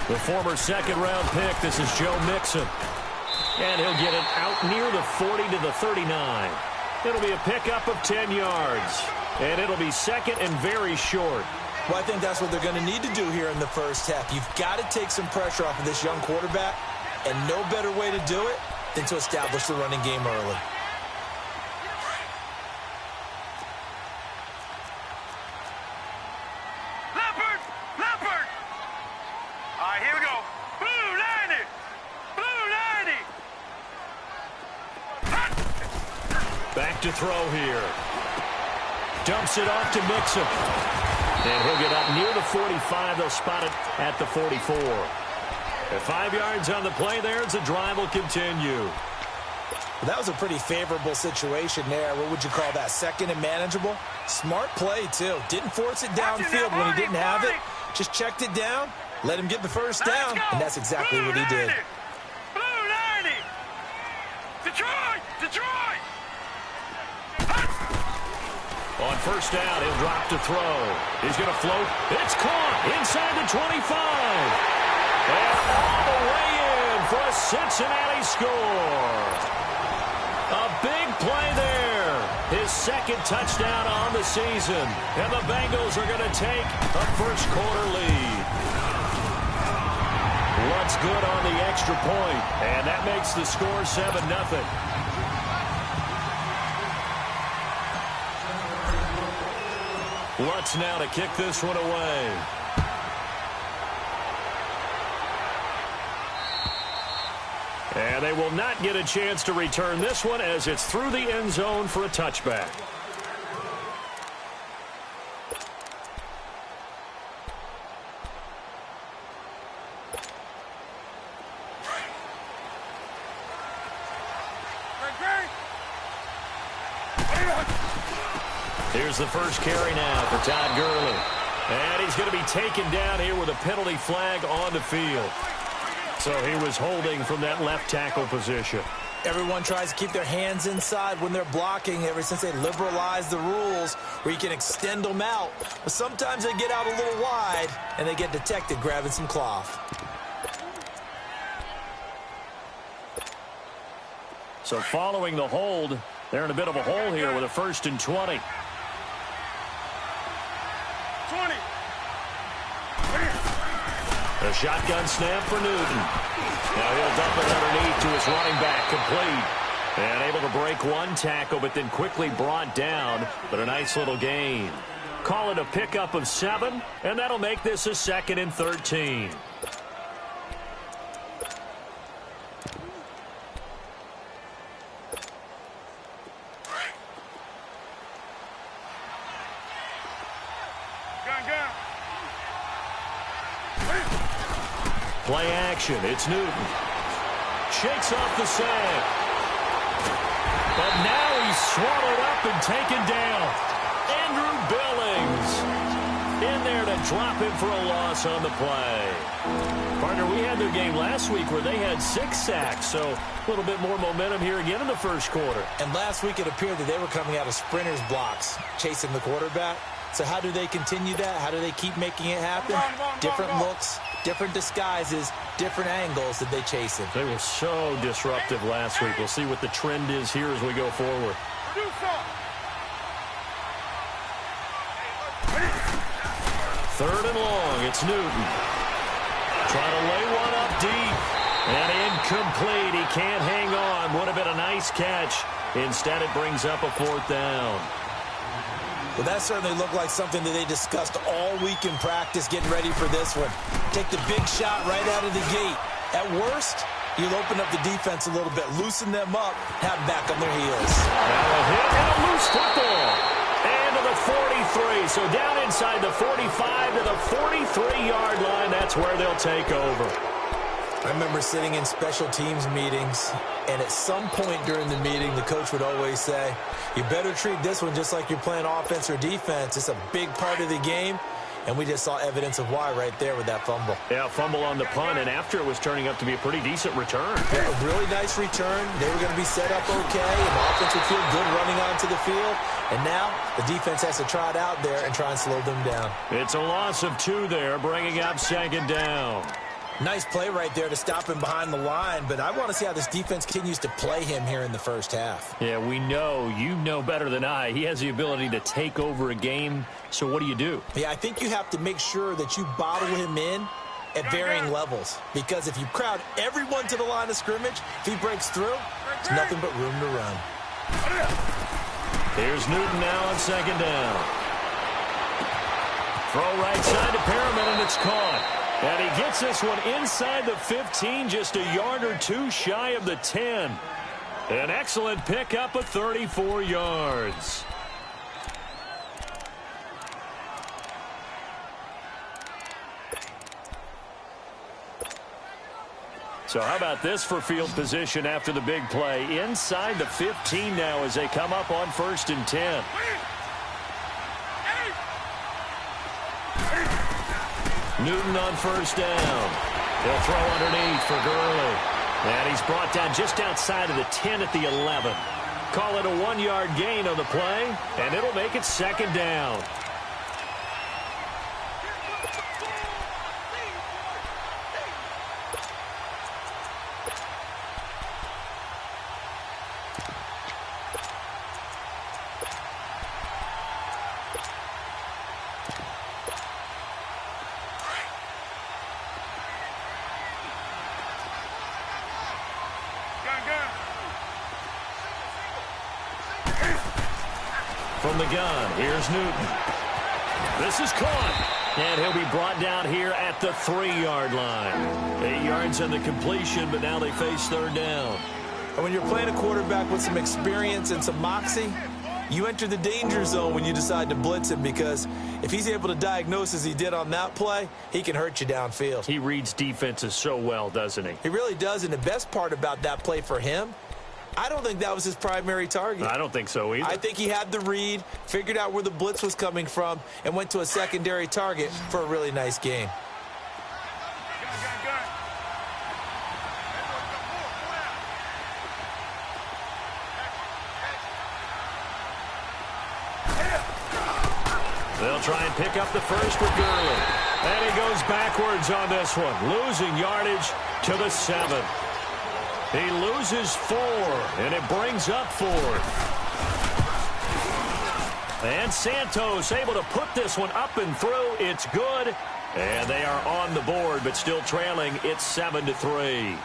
The former second-round pick, this is Joe Mixon. And he'll get it out near the 40 to the 39. It'll be a pickup of 10 yards. And it'll be second and very short. Well, I think that's what they're going to need to do here in the first half. You've got to take some pressure off of this young quarterback, and no better way to do it than to establish the running game early. Back to throw here. Dumps it off to Mixon. And he'll get up near the 45. They'll spot it at the 44. At 5 yards on the play there, the drive will continue. Well, that was a pretty favorable situation there. What would you call that? Second and manageable? Smart play, too. Didn't force it downfield when he didn't have it. Just checked it down, let him get the first down, and that's exactly what he did. On first down, he'll drop to throw. He's going to float. It's caught inside the 25. And all the way in for a Cincinnati score. A big play there. His second touchdown on the season. And the Bengals are going to take a first-quarter lead. What's good on the extra point? And that makes the score 7-0. Lutz now to kick this one away. And they will not get a chance to return this one as it's through the end zone for a touchback. Here's the first carry now for Todd Gurley. And he's going to be taken down here with a penalty flag on the field. So he was holding from that left tackle position. Everyone tries to keep their hands inside when they're blocking ever since they liberalized the rules where you can extend them out. But sometimes they get out a little wide and they get detected grabbing some cloth. So following the hold, they're in a bit of a hole here with a 1st and 20. A shotgun snap for Newton. Now he'll dump it underneath to his running back, complete. And able to break one tackle, but then quickly brought down. But a nice little gain. Call it a pickup of 7, and that'll make this a 2nd and 13. Play action. It's Newton. Shakes off the sack. But now he's swallowed up and taken down. Andrew Billings in there to drop him for a loss on the play. Partner, we had their game last week where they had 6 sacks, so a little bit more momentum here again in the first quarter. And last week it appeared that they were coming out of sprinters blocks, chasing the quarterback. So how do they continue that? How do they keep making it happen? Different looks, different disguises, different angles that they chase him. They were so disruptive last week. We'll see what the trend is here as we go forward. 3rd and long. It's Newton. Trying to lay one up deep. And incomplete. He can't hang on. Would have been a nice catch. Instead, it brings up a 4th down. Well, that certainly looked like something that they discussed all week in practice getting ready for this one. Take the big shot right out of the gate. At worst, you'll open up the defense a little bit, loosen them up, have them back on their heels. Now a hit and a loose football. And to the 43. So down inside the 45 to the 43-yard line. That's where they'll take over. I remember sitting in special teams meetings, and at some point during the meeting, the coach would always say, you better treat this one just like you're playing offense or defense. It's a big part of the game, and we just saw evidence of why right there with that fumble. Yeah, fumble on the punt, and after it was turning up to be a pretty decent return. Yeah, a really nice return. They were going to be set up okay, and the offense would feel good running onto the field. And now the defense has to trot out there and try and slow them down. It's a loss of 2 there, bringing up 2nd down. Nice play right there to stop him behind the line, but I want to see how this defense continues to play him here in the first half. Yeah, we know. You know better than I. He has the ability to take over a game, so what do? Yeah, I think you have to make sure that you bottle him in at varying levels, because if you crowd everyone to the line of scrimmage, if he breaks through, it's nothing but room to run. Here's Newton now on second down. Throw right side to Perriman, and it's caught. And he gets this one inside the 15, just a yard or two shy of the 10. An excellent pickup of 34 yards. So how about this for field position after the big play? Inside the 15 now as they come up on 1st and 10. Newton on 1st down. He'll throw underneath for Gurley. And he's brought down just outside of the 10 at the 11. Call it a 1-yard gain on the play, and it'll make it 2nd down. From the gun, here's Newton. This is caught. And he'll be brought down here at the 3-yard line. 8 yards on the completion, but now they face 3rd down. And when you're playing a quarterback with some experience and some moxie, you enter the danger zone when you decide to blitz him, because if he's able to diagnose as he did on that play, he can hurt you downfield. He reads defenses so well, doesn't he? He really does, and the best part about that play for him, I don't think that was his primary target. I don't think so either. I think he had the read, figured out where the blitz was coming from, and went to a secondary target for a really nice game. They'll try and pick up the first with Gurley. And he goes backwards on this one, losing yardage to the 7. He loses 4, and it brings up 4. And Santos able to put this one up and through. It's good. And they are on the board, but still trailing. It's 7-3.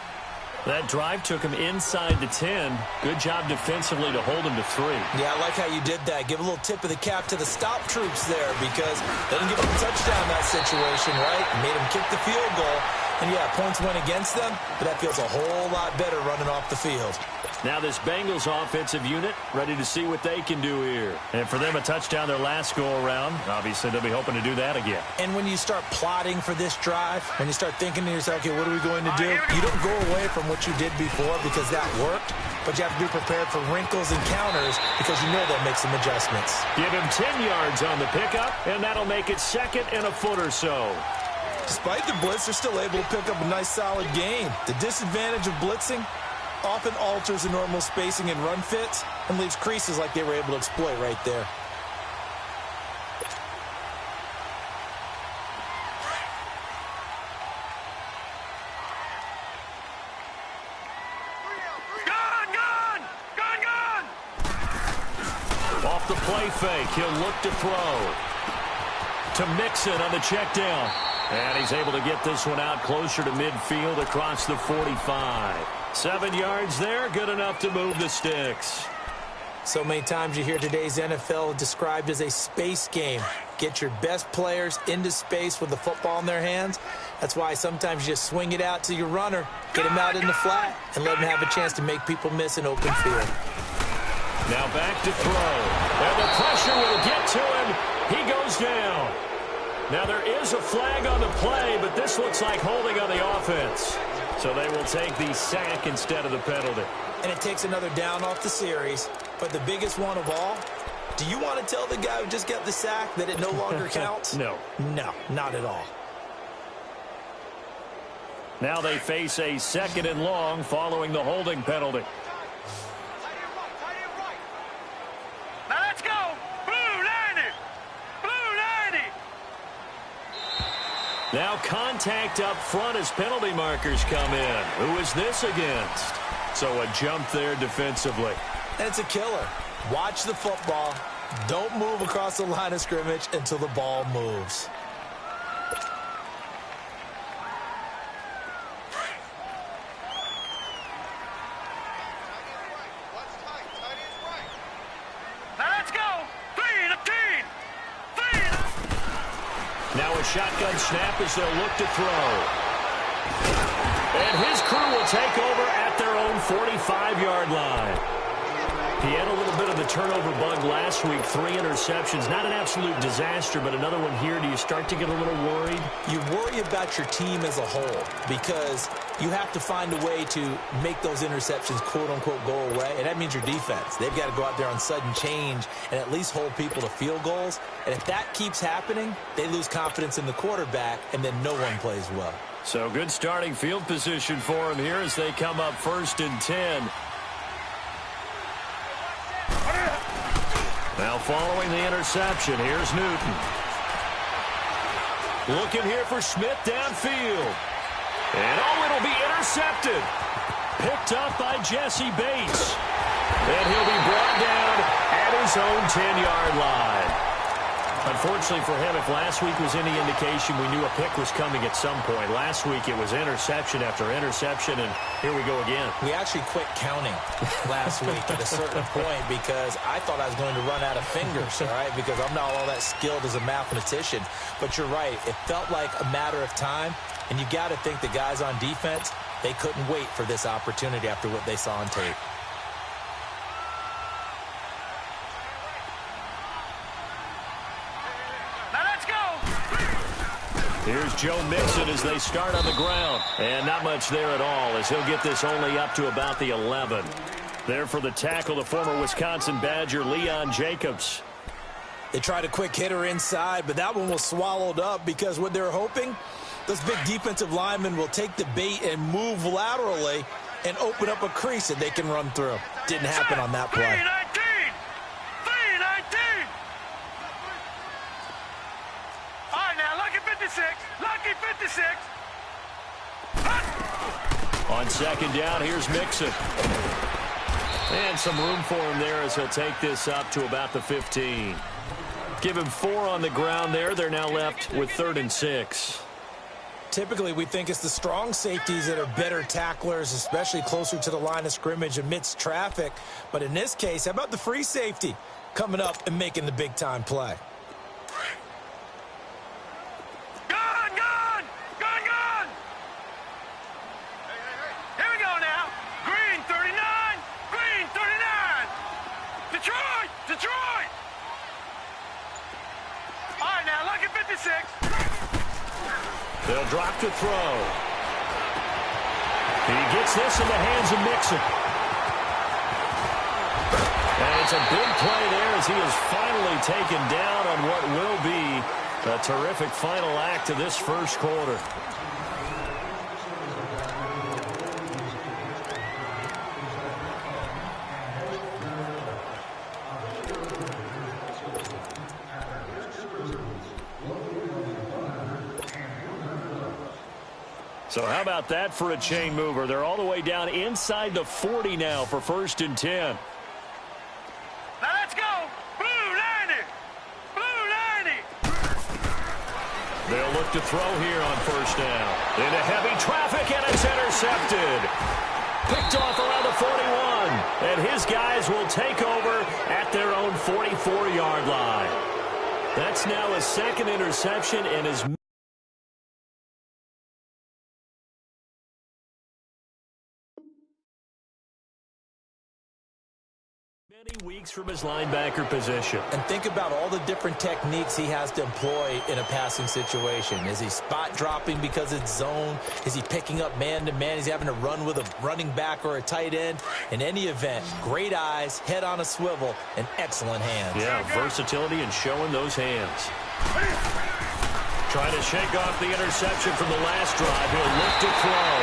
That drive took him inside the 10. Good job defensively to hold him to 3. Yeah, I like how you did that. Give a little tip of the cap to the stop troops there, because they didn't give him a touchdown in that situation, right? Made him kick the field goal. And, yeah, points went against them, but that feels a whole lot better running off the field. Now this Bengals offensive unit ready to see what they can do here. And for them, a touchdown their last go-around. Obviously, they'll be hoping to do that again. And when you start plotting for this drive, when you start thinking to yourself, okay, what are we going to do? You don't go away from what you did before because that worked, but you have to be prepared for wrinkles and counters because you know they'll make some adjustments. Give him 10 yards on the pickup, and that'll make it 2nd and a foot or so. Despite the blitz, they're still able to pick up a nice, solid gain. The disadvantage of blitzing often alters the normal spacing and run fits and leaves creases like they were able to exploit right there. Off the play fake, he'll look to throw. To Mixon on the check down. And he's able to get this one out closer to midfield across the 45. 7 yards there, good enough to move the sticks. So many times you hear today's NFL described as a space game. Get your best players into space with the football in their hands. That's why sometimes you just swing it out to your runner, get him out in the flat, and let him have a chance to make people miss an open field. Now back to throw. And the pressure will get to him. He goes down. Now there is a flag on the play, but this looks like holding on the offense. So they will take the sack instead of the penalty. And it takes another down off the series. But the biggest one of all, do you want to tell the guy who just got the sack that it no longer counts? No. No, not at all. Now they face a 2nd and long following the holding penalty. Now let's go. Blue 90. Blue 90. Now contact up front as penalty markers come in. Who is this against? So a jump there defensively. And it's a killer. Watch the football. Don't move across the line of scrimmage until the ball moves. Now a shotgun snap as they'll look to throw. And his crew will take over at their own 45-yard line. He had a little bit of the turnover bug last week, 3 interceptions. Not an absolute disaster, but another one here. Do you start to get a little worried? You worry about your team as a whole because you have to find a way to make those interceptions, quote-unquote, go away, and that means your defense. They've got to go out there on sudden change and at least hold people to field goals. And if that keeps happening, they lose confidence in the quarterback, and then no one plays well. So good starting field position for him here as they come up 1st and 10. Now following the interception, here's Newton. Looking here for Smith downfield. And it'll be intercepted. Picked up by Jesse Bates. And he'll be brought down at his own 10-yard line. Unfortunately for him, if last week was any indication, we knew a pick was coming at some point. Last week it was interception after interception, and here we go again. We actually quit counting last week at a certain point because I thought I was going to run out of fingers, all right, because I'm not all that skilled as a mathematician. But you're right. It felt like a matter of time, and you got to think the guys on defense, they couldn't wait for this opportunity after what they saw on tape. Here's Joe Mixon as they start on the ground. And not much there at all as he'll get this only up to about the 11. There for the tackle, the former Wisconsin Badger, Leon Jacobs. They tried a quick hitter inside, but that one was swallowed up because what they're hoping, those big defensive linemen will take the bait and move laterally and open up a crease that they can run through. Didn't happen on that play. Lucky 56. On 2nd down, here's Mixon. And some room for him there as he'll take this up to about the 15. Give him 4 on the ground there. They're now left with 3rd and 6. Typically, we think it's the strong safeties that are better tacklers, especially closer to the line of scrimmage amidst traffic. But in this case, how about the free safety coming up and making the big-time play? Detroit! All right, now, lucky 56. They'll drop to throw. He gets this in the hands of Mixon. And it's a big play there as he is finally taken down on what will be a terrific final act of this first quarter. So how about that for a chain mover? They're all the way down inside the 40 now for 1st and 10. Now let's go. Blue 90. Blue 90. They'll look to throw here on 1st down. Into heavy traffic, and it's intercepted. Picked off around the 41. And his guys will take over at their own 44-yard line. That's now his 2nd interception and his weeks from his linebacker position. And think about all the different techniques he has to employ in a passing situation. Is he spot dropping because it's zone? Is he picking up man-to-man? He's having to run with a running back or a tight end. In any event, great eyes, head on a swivel, and excellent hands. Yeah, versatility and showing those hands. Trying to shake off the interception from the last drive. He'll look to throw.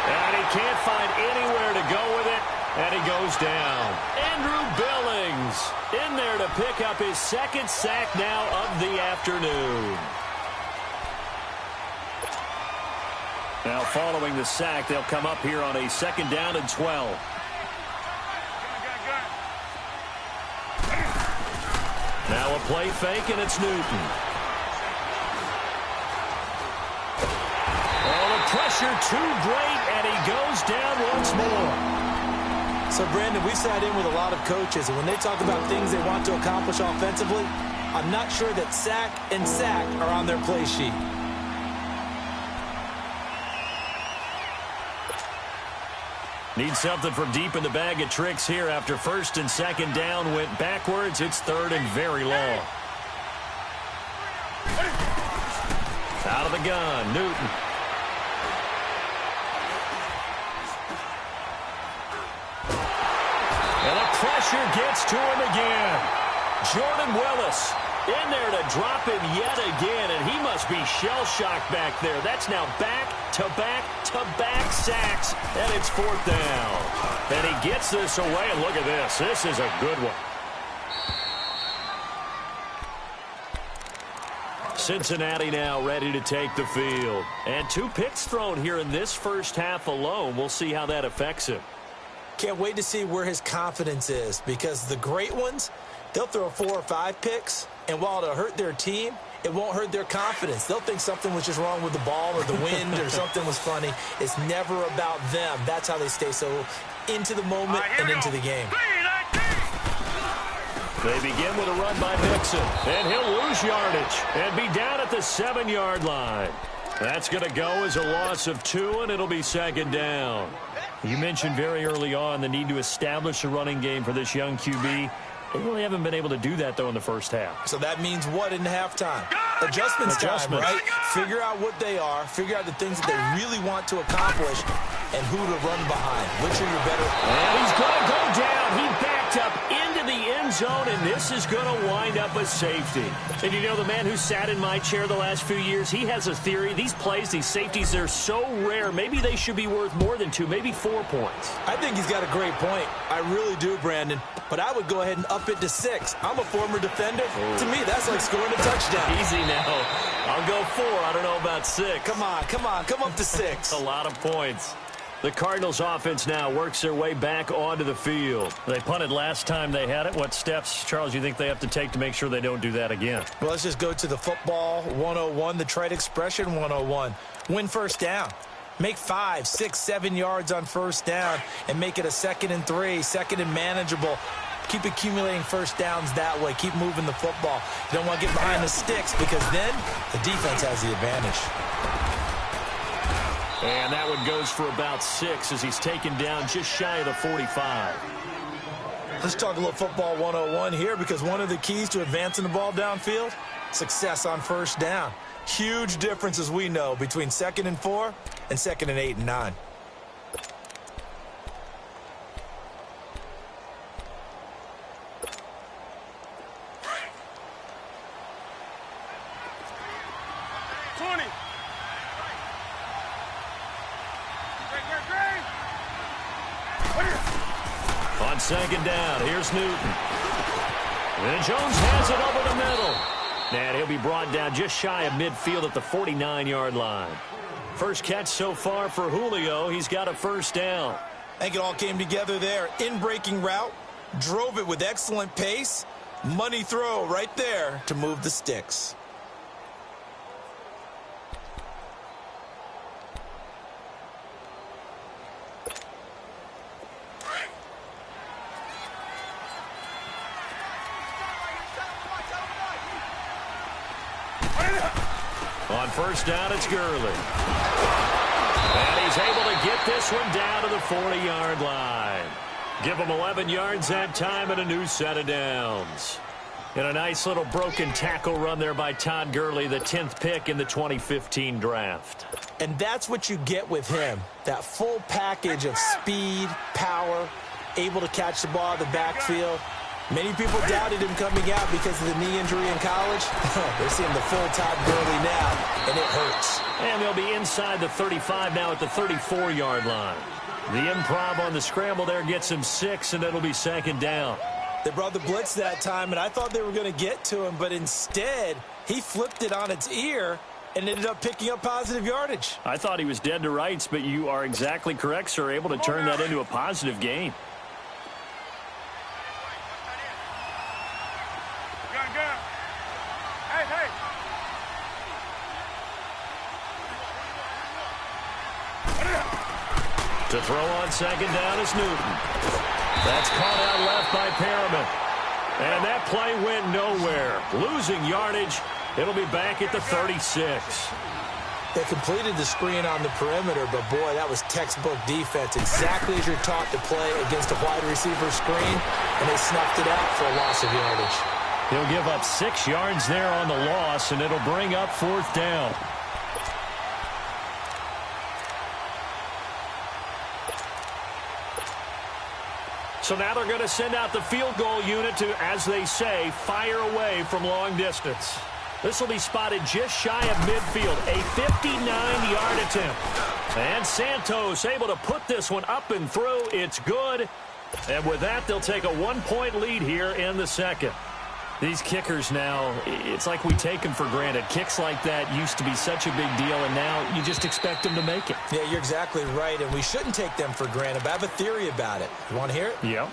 And he can't find anywhere to go with it. And he goes down. Andrew Billings in there to pick up his 2nd sack now of the afternoon. Now following the sack, they'll come up here on a 2nd down and 12. Now a play fake, and it's Newton. Oh, the pressure too great, and he goes down once more. So, Brandon, we've sat in with a lot of coaches, and when they talk about things they want to accomplish offensively, I'm not sure that sack and sack are on their play sheet. Need something from deep in the bag of tricks here after 1st and 2nd down went backwards. It's 3rd and very long. Out of the gun, Newton. And the pressure gets to him again. Jordan Willis in there to drop him yet again, and he must be shell-shocked back there. That's now back-to-back-to-back sacks, and it's 4th down. And he gets this away, and look at this. This is a good one. Cincinnati now ready to take the field. And 2 picks thrown here in this first half alone. We'll see how that affects him. Can't wait to see where his confidence is, because the great ones, they'll throw 4 or 5 picks, and while it'll hurt their team, it won't hurt their confidence. They'll think something was just wrong with the ball or the wind or something was funny. It's never about them. That's how they stay so into the moment and into the game. They begin with a run by Mixon, and he'll lose yardage and be down at the 7-yard line. That's going to go as a loss of 2, and it'll be 2nd down. You mentioned very early on the need to establish a running game for this young QB. They really haven't been able to do that, though, in the first half. So that means what in halftime? Adjustments time, right? Figure out what they are, figure out the things that they really want to accomplish, and who to run behind. Which are your better... And he's going to go down. He backed up into the end zone, and this is going to wind up a safety. And you know, the man who sat in my chair the last few years, he has a theory. These plays, these safeties, they're so rare. Maybe they should be worth more than 2, maybe 4 points. I think he's got a great point. I really do, Brandon. But I would go ahead and up it to 6. I'm a former defender. To me, that's like scoring a touchdown. Easy now. I'll go 4. I don't know about 6. Come on. Come up to 6. A lot of points. The Cardinals offense now works their way back onto the field. They punted last time they had it. What steps, Charles, you think they have to take to make sure they don't do that again? Well, let's just go to the football 101, the trite expression 101. Win 1st down. Make 5, 6, 7 yards on 1st down and make it a 2nd and 3, 2nd and manageable. Keep accumulating 1st downs that way. Keep moving the football. You don't want to get behind the sticks, because then the defense has the advantage. And that one goes for about 6 as he's taken down just shy of the 45. Let's talk a little football 101 here, because one of the keys to advancing the ball downfield, success on 1st down. Huge difference, as we know, between 2nd and 4 and 2nd and 8 and 9. On 2nd down, here's Newton. And Jones has it over the middle. And he'll be brought down just shy of midfield at the 49-yard line. First catch so far for Julio. He's got a 1st down. I think it all came together there. In-breaking route, drove it with excellent pace. Money throw right there to move the sticks. On 1st down, it's Gurley. And he's able to get this one down to the 40-yard line. Give him 11 yards that time and a new set of downs. And a nice little broken tackle run there by Todd Gurley, the 10th pick in the 2015 draft. And that's what you get with him, that full package of speed, power, able to catch the ball in the backfield. Many people doubted him coming out because of the knee injury in college. They're seeing the full Todd Gurley now, and it hurts. And they'll be inside the 35 now at the 34-yard line. The improv on the scramble there gets him 6, and it'll be 2nd down. They brought the blitz that time, and I thought they were going to get to him, but instead, he flipped it on its ear and ended up picking up positive yardage. I thought he was dead to rights, but you are exactly correct, sir. Able to turn that into a positive gain. To throw on second down is Newton. That's caught out left by Perriman. And that play went nowhere. Losing yardage. It'll be back at the 36. They completed the screen on the perimeter, but boy, that was textbook defense. Exactly as you're taught to play against a wide receiver screen, and they snuffed it out for a loss of yardage. He'll give up 6 yards there on the loss, and it'll bring up 4th down. So now they're going to send out the field goal unit to, as they say, fire away from long distance. This will be spotted just shy of midfield, a 59-yard attempt. And Santos able to put this one up and through. It's good. And with that, they'll take a 1-point lead here in the second. These kickers now, it's like we take them for granted. Kicks like that used to be such a big deal, and now you just expect them to make it. Yeah, you're exactly right, and we shouldn't take them for granted, but I have a theory about it. You want to hear it? Yeah.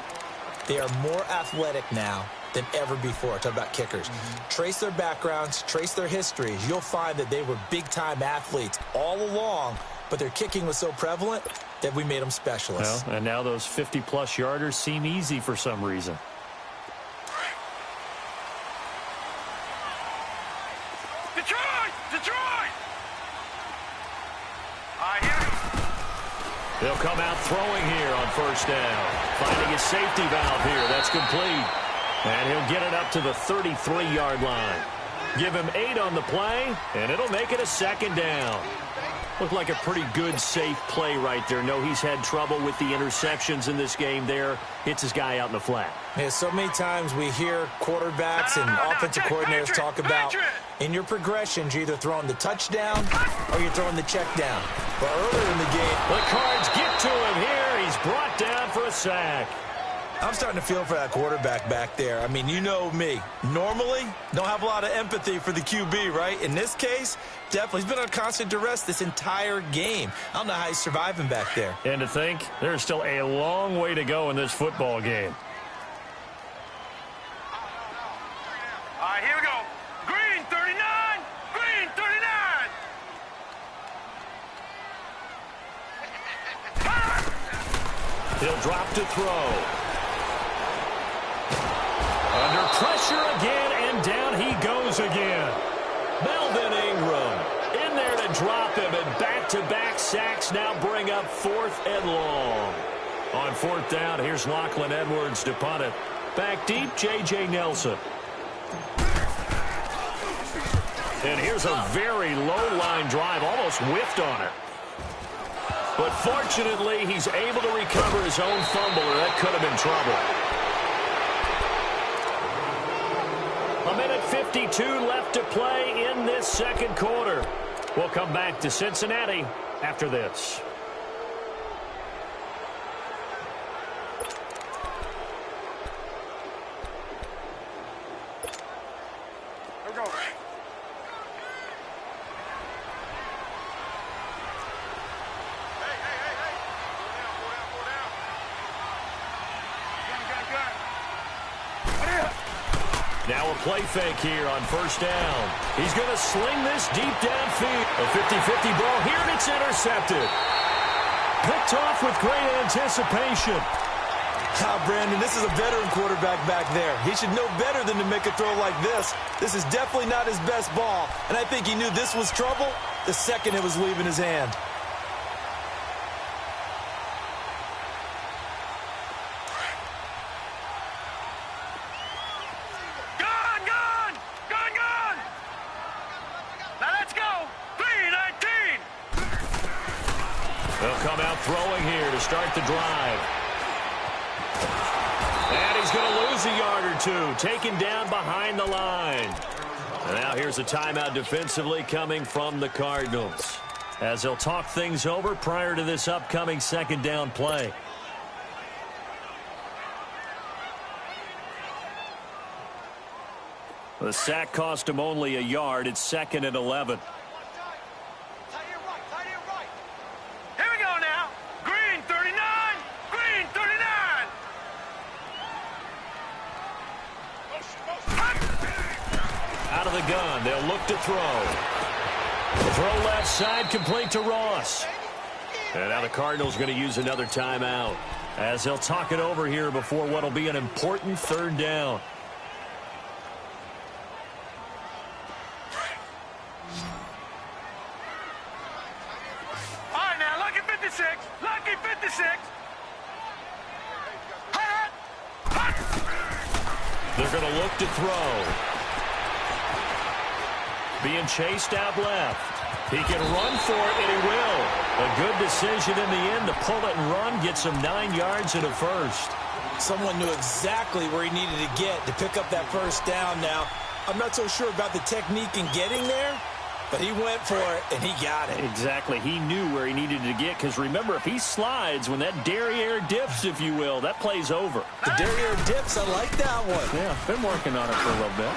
They are more athletic now than ever before. Talk about kickers. Trace their backgrounds, trace their histories. You'll find that they were big-time athletes all along, but their kicking was so prevalent that we made them specialists. Well, and now those 50-plus yarders seem easy for some reason. Detroit! Here. They'll come out throwing here on 1st down. Finding his safety valve here. That's complete. And he'll get it up to the 33-yard line. Give him 8 on the play, and it'll make it a 2nd down. Looked like a pretty good, safe play right there. No, he's had trouble with the interceptions in this game there. Hits his guy out in the flat. Yeah, so many times we hear quarterbacks and offensive coordinators talk about in your progressions, you're either throwing the touchdown or you're throwing the check down. But earlier in the game, the Cards get to him here. He's brought down for a sack. I'm starting to feel for that quarterback back there. I mean, you know me. Normally, don't have a lot of empathy for the QB, right? In this case, definitely. He's been on constant duress this entire game. I don't know how he's surviving back there. And to think, there's still a long way to go in this football game. Here we go. Green 39. Green 39. He'll drop to throw. Under pressure again, and down he goes again. Melvin Ingram in there to drop him, and back-to-back sacks now bring up 4th and long. On 4th down, here's Lachlan Edwards to punt it. Back deep, J.J. Nelson. And here's a very low-line drive, almost whiffed on it. But fortunately, he's able to recover his own fumble, or that could have been trouble. A minute 52 left to play in this second quarter. We'll come back to Cincinnati after this. Here we go. Now a play fake here on 1st down. He's going to sling this deep downfield. A 50-50 ball here, and it's intercepted. Picked off with great anticipation. Brandon, this is a veteran quarterback back there. He should know better than to make a throw like this. This is definitely not his best ball, and I think he knew this was trouble the second it was leaving his hand. Throwing here to start the drive. And he's going to lose a yard or two. Taken down behind the line. And now here's a timeout defensively coming from the Cardinals, as they'll talk things over prior to this upcoming 2nd down play. The sack cost him only a yard. It's 2nd and 11. gun. They'll look to throw. Throw left side, complete to Ross. And now the Cardinals going to use another timeout as they'll talk it over here before what will be an important third down. All right, now, lucky 56. Lucky 56. Hot. They're going to look to throw. Being chased out left. He can run for it, and he will. A good decision in the end to pull it and run, gets him 9 yards and a first. Someone knew exactly where he needed to get to pick up that first down. Now, I'm not so sure about the technique in getting there, but he went for it, and he got it. Exactly. He knew where he needed to get, because remember, if he slides, when that derriere dips, if you will, that play's over. The derriere dips, I like that one. Yeah, been working on it for a little bit.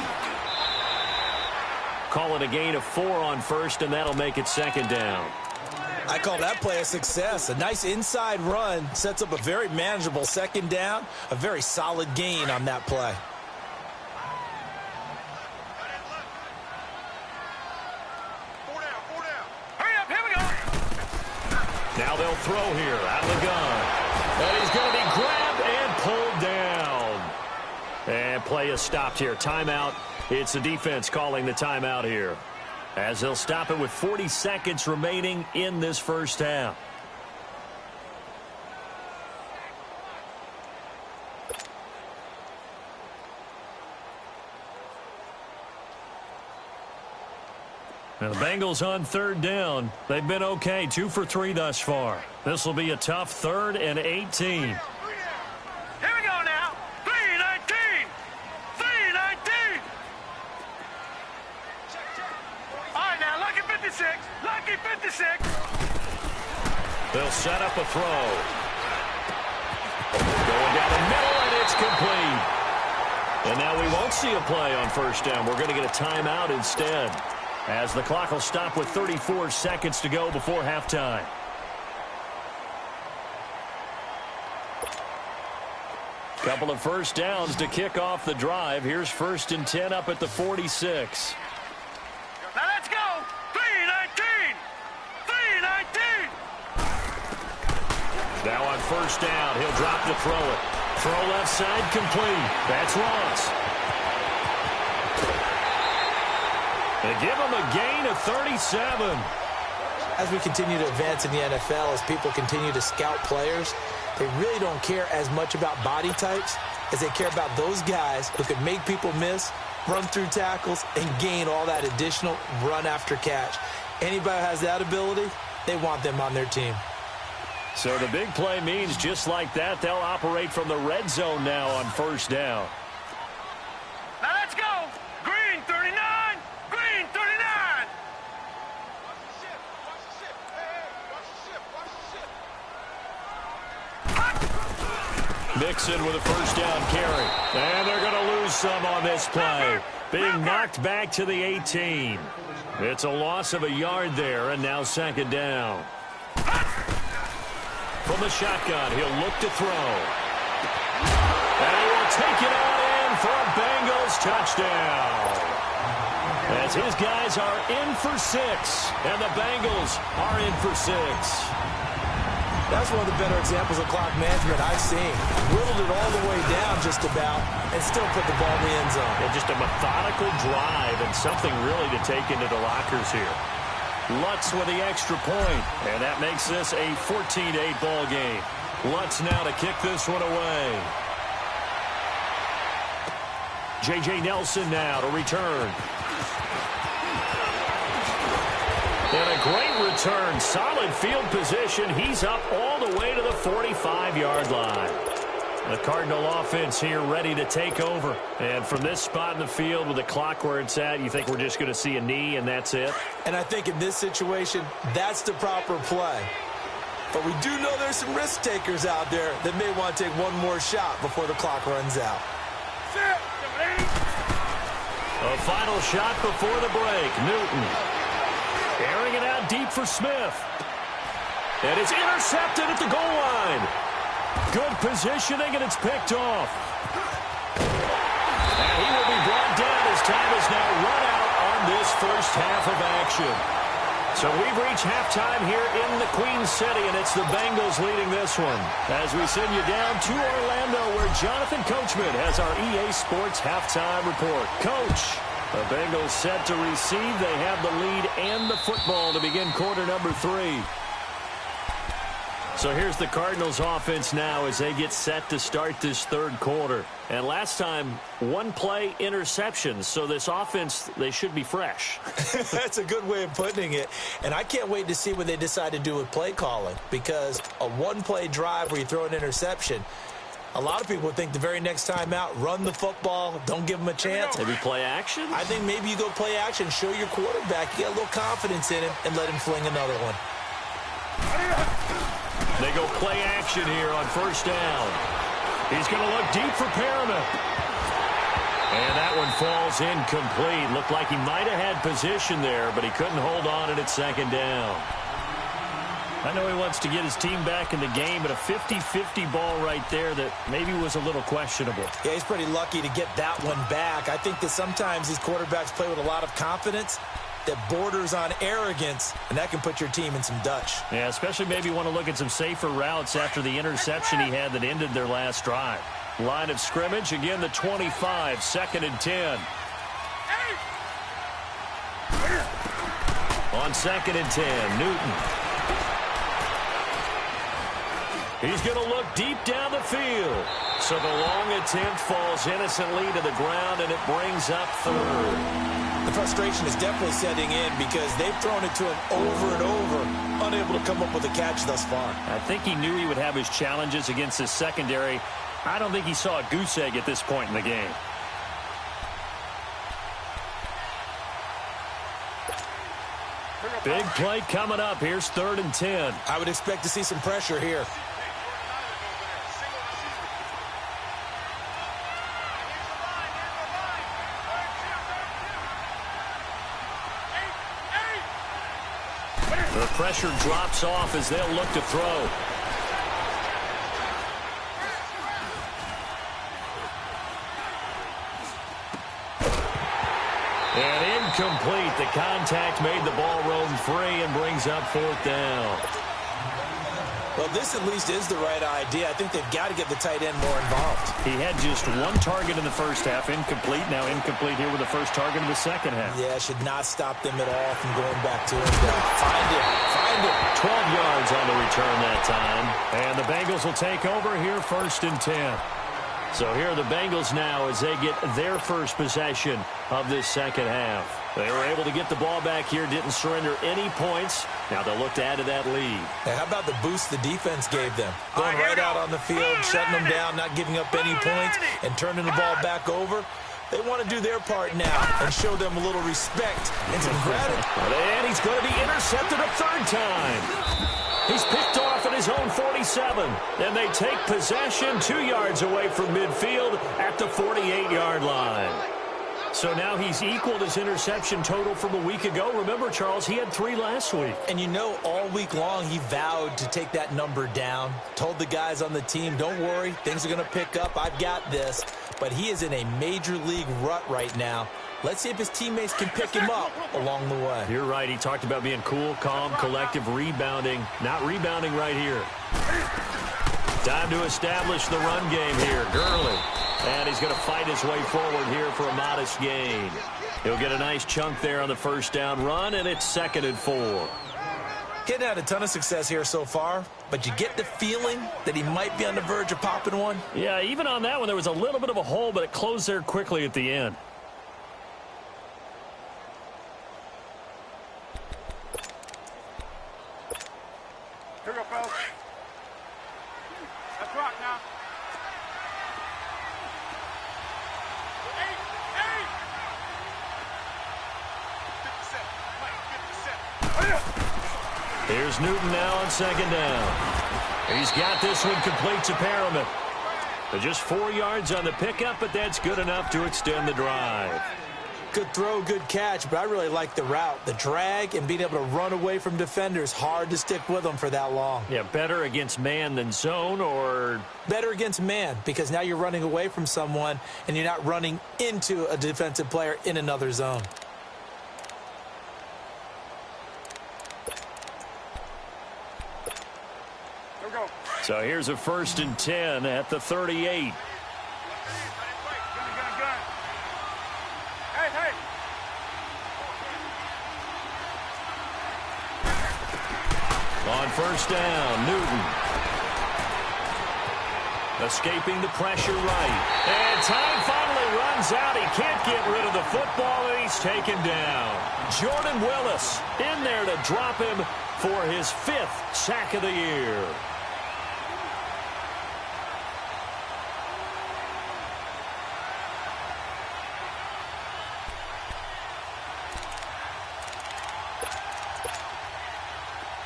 Call it a gain of 4 on first, and that'll make it second down. I call that play a success. A nice inside run sets up a very manageable second down, a very solid gain on that play. Hurry up, here we go. Now they'll throw here out of the gun. And he's going to be grabbed and pulled down. And play is stopped here. Timeout. It's the defense calling the timeout here, as they'll stop it with 40 seconds remaining in this first half. Now the Bengals on third down. They've been okay, 2 for 3 thus far. This will be a tough 3rd and 18. Here we go now. 3-19. 3-19. All right, now, lucky 56. Lucky 56. They'll set up a throw. Going down the middle, and it's complete. And now we won't see a play on first down. We're going to get a timeout instead, as the clock will stop with 34 seconds to go before halftime. Couple of first downs to kick off the drive. Here's 1st and 10 up at the 46. Now let's go. 3-19. 3-19. Now on first down, he'll drop to throw it. Throw left side, complete. That's Ross. They give him a gain of 37. As we continue to advance in the NFL, as people continue to scout players, they really don't care as much about body types as they care about those guys who can make people miss, run through tackles, and gain all that additional run after catch. Anybody who has that ability, they want them on their team. So the big play means just like that, they'll operate from the red zone now on first down. Now let's go. Green 39. Green 39. Mixon with a first down carry. And they're going to lose some on this play. Being knocked back to the 18. It's a loss of a yard there, and now second down. From the shotgun, he'll look to throw. And he will take it on in for a Bengals touchdown. As his guys are in for 6, and the Bengals are in for 6. That's one of the better examples of clock management I've seen. Whittled it all the way down just about and still put the ball in the end zone. And just a methodical drive and something really to take into the lockers here. Lutz with the extra point, and that makes this a 14-8 ball game. Lutz now to kick this one away. J.J. Nelson now to return. And a great return. Solid field position. He's up all the way to the 45-yard line. The Cardinal offense here ready to take over. And from this spot in the field with the clock where it's at, you think we're just going to see a knee and that's it? And I think in this situation, that's the proper play. But we do know there's some risk takers out there that may want to take one more shot before the clock runs out. A final shot before the break. Newton airing it out deep for Smith. And it's intercepted at the goal line. Good positioning, and it's picked off. And he will be brought down as time is now run out this first half of action. So we've reached halftime here in the Queen City, and it's the Bengals leading this one. As we send you down to Orlando, where Jonathan Coachman has our EA Sports halftime report. Coach, the Bengals set to receive. They have the lead and the football to begin quarter number 3. So here's the Cardinals offense now as they get set to start this third quarter. And last time, one play interceptions. So this offense, they should be fresh. That's a good way of putting it. And I can't wait to see what they decide to do with play calling, because a one-play drive where you throw an interception, a lot of people think the very next time out, run the football, don't give them a chance. Maybe play action? I think maybe you go play action, show your quarterback, you get a little confidence in him, and let him fling another one. They go play action here on first down. He's going to look deep for Perriman. And that one falls incomplete. Looked like he might have had position there, but he couldn't hold on at second down. I know he wants to get his team back in the game, but a 50-50 ball right there that maybe was a little questionable. Yeah, he's pretty lucky to get that one back. I think that sometimes these quarterbacks play with a lot of confidence that borders on arrogance, and that can put your team in some Dutch. Yeah, especially maybe want to look at some safer routes after the interception he had that ended their last drive. Line of scrimmage, again the 25, 2nd and 10. On 2nd and 10, Newton. He's going to look deep down the field. So the long attempt falls innocently to the ground, and it brings up third. The frustration is definitely setting in because they've thrown it to him over and over, unable to come up with a catch thus far. I think he knew he would have his challenges against his secondary. I don't think he saw a goose egg at this point in the game. Big play coming up. Here's 3rd and 10. I would expect to see some pressure here. The pressure drops off as they'll look to throw. And incomplete. The contact made the ball roam free and brings up 4th down. Well, this at least is the right idea. I think they've got to get the tight end more involved. He had just one target in the first half, incomplete. Now incomplete here with the first target in the second half. Yeah, should not stop them at all from going back to him. Find it. 12 yards on the return that time. And the Bengals will take over here 1st and 10. So here are the Bengals now as they get their first possession of this second half. They were able to get the ball back here, didn't surrender any points. Now they'll look to add to that lead. Hey, how about the boost the defense gave them? Going right out on the field, shutting them down, not giving up any points, and turning the ball back over. They want to do their part now and show them a little respect and some gratitude. And he's going to be intercepted a 3rd time. He's picked off at his own 47. And they take possession 2 yards away from midfield at the 48-yard line. So now he's equaled his interception total from a week ago. Remember, Charles, he had 3 last week. And you know, all week long he vowed to take that number down. Told the guys on the team, don't worry, things are going to pick up. I've got this. But he is in a major league rut right now. Let's see if his teammates can pick him up along the way. You're right. He talked about being cool, calm, collective, rebounding. Not rebounding right here. Time to establish the run game here. Gurley. And he's going to fight his way forward here for a modest gain. He'll get a nice chunk there on the first down run, and it's 2nd and 4. He hadn't had a ton of success here so far, but you get the feeling that he might be on the verge of popping one. Yeah, even on that one, there was a little bit of a hole, but it closed there quickly at the end. Here we go, fellas. Let's rock now. Here's Newton now on 2nd down. He's got this one complete to Perriman. Just 4 yards on the pickup, but that's good enough to extend the drive. Good throw, good catch, but I really like the route. The drag and being able to run away from defenders, hard to stick with them for that long. Yeah, better against man than zone, or? Better against man, because now you're running away from someone and you're not running into a defensive player in another zone. So here's a 1st and 10 at the 38. On 1st down, Newton. Escaping the pressure right. And time finally runs out. He can't get rid of the football, and he's taken down. Jordan Willis in there to drop him for his 5th sack of the year.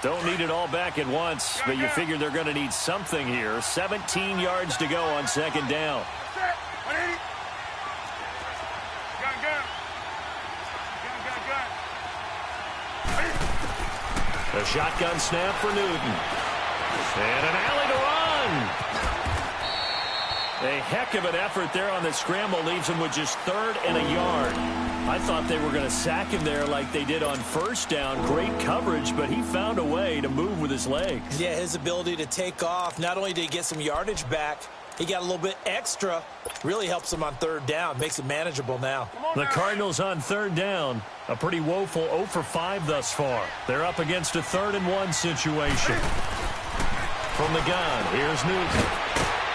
Don't need it all back at once, but you figure they're going to need something here. 17 yards to go on 2nd down. A shotgun snap for Newton. And an alley to run. A heck of an effort there on the scramble leaves him with just 3rd and a yard. I thought they were going to sack him there like they did on 1st down. Great coverage, but he found a way to move with his legs. Yeah, his ability to take off. Not only did he get some yardage back, he got a little bit extra. Really helps him on 3rd down. Makes it manageable now. The Cardinals on 3rd down. A pretty woeful 0 for 5 thus far. They're up against a 3rd and 1 situation. From the gun, here's Newton.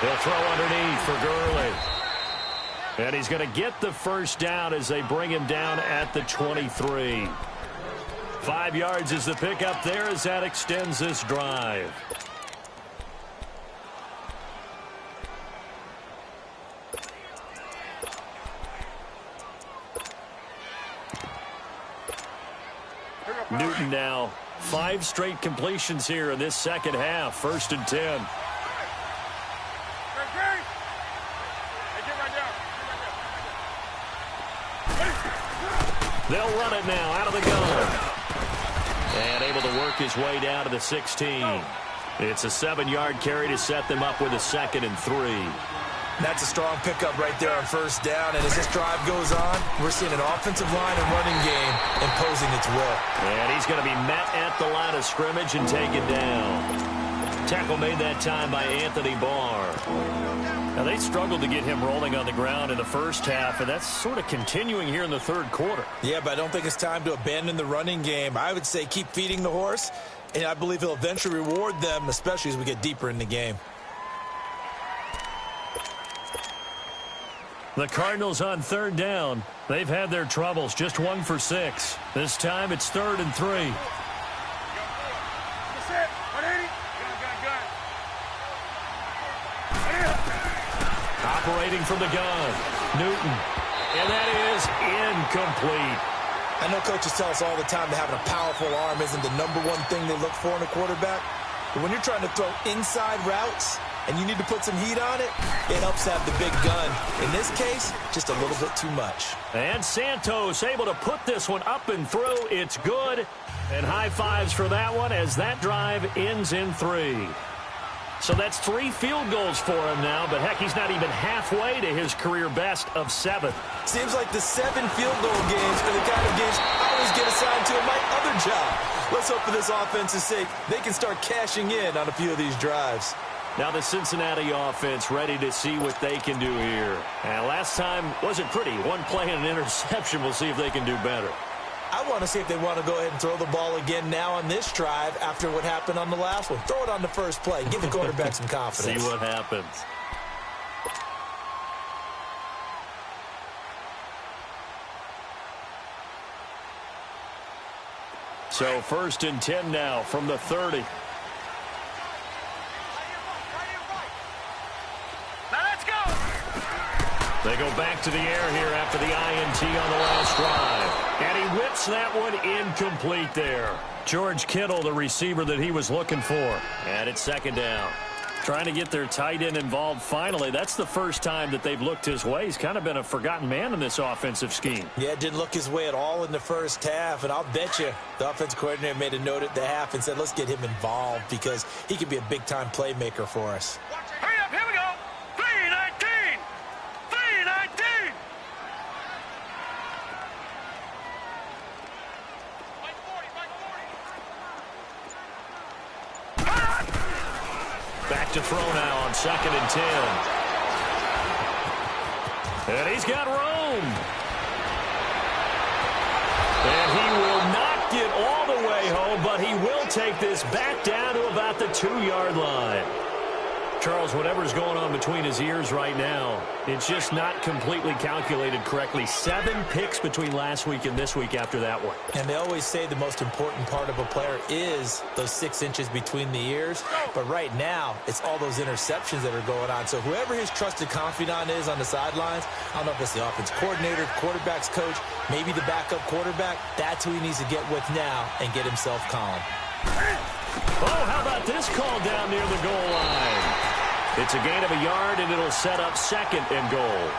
He'll throw underneath for Gurley. And he's going to get the 1st down as they bring him down at the 23. 5 yards is the pickup there as that extends this drive. Newton now 5 straight completions here in this 2nd half. 1st and 10. They'll run it now out of the gun. And able to work his way down to the 16. It's a 7-yard carry to set them up with a 2nd and 3. That's a strong pickup right there on 1st down. And as this drive goes on, we're seeing an offensive line and running game imposing its will. And he's going to be met at the line of scrimmage and taken down. Tackle made that time by Anthony Barr. Now, they struggled to get him rolling on the ground in the 1st half, and that's sort of continuing here in the 3rd quarter. Yeah, but I don't think it's time to abandon the running game. I would say keep feeding the horse, and I believe he'll eventually reward them, especially as we get deeper in the game. The Cardinals on 3rd down. They've had their troubles, just 1 for 6. This time it's 3rd and 3. Operating from the gun, Newton, and that is incomplete. I know coaches tell us all the time that having a powerful arm isn't the #1 thing they look for in a quarterback, but when you're trying to throw inside routes and you need to put some heat on it, it helps to have the big gun. In this case, just a little bit too much. And Santos able to put this one up and through. It's good, and high fives for that one as that drive ends in 3. So that's 3 field goals for him now, but heck, he's not even halfway to his career best of 7. Seems like the 7 field goal games are the kind of games I always get assigned to in my other job. Let's hope for this offense's sake they can start cashing in on a few of these drives. Now the Cincinnati offense ready to see what they can do here. And last time wasn't pretty. 1 play and an interception. We'll see if they can do better. I want to see if they want to go ahead and throw the ball again now on this drive after what happened on the last one. Throw it on the first play. Give the quarterback some confidence. See what happens. So 1st and 10 now from the 30. Now let's go. They go back to the air here after the INT on the last drive. And he whips that one incomplete there. George Kittle, the receiver that he was looking for. And it's 2nd down. Trying to get their tight end involved finally. That's the first time that they've looked his way. He's kind of been a forgotten man in this offensive scheme. Yeah, it didn't look his way at all in the 1st half. And I'll bet you the offensive coordinator made a note at the half and said, let's get him involved because he could be a big-time playmaker for us. Hurry up, here we go. 3-19. 3-19. Back to throw now on 2nd and 10. And he's got room. And he will not get all the way home, but he will take this back down to about the 2-yard line. Charles, whatever's going on between his ears right now, it's just not completely calculated correctly. 7 picks between last week and this week after that one. And they always say the most important part of a player is those 6 inches between the ears. But right now, it's all those interceptions that are going on. So whoever his trusted confidant is on the sidelines, I don't know if it's the offense coordinator, quarterback's coach, maybe the backup quarterback, that's who he needs to get with now and get himself calm. Oh, how about this call down near the goal line? It's a gain of a yard, and it'll set up 2nd and goal.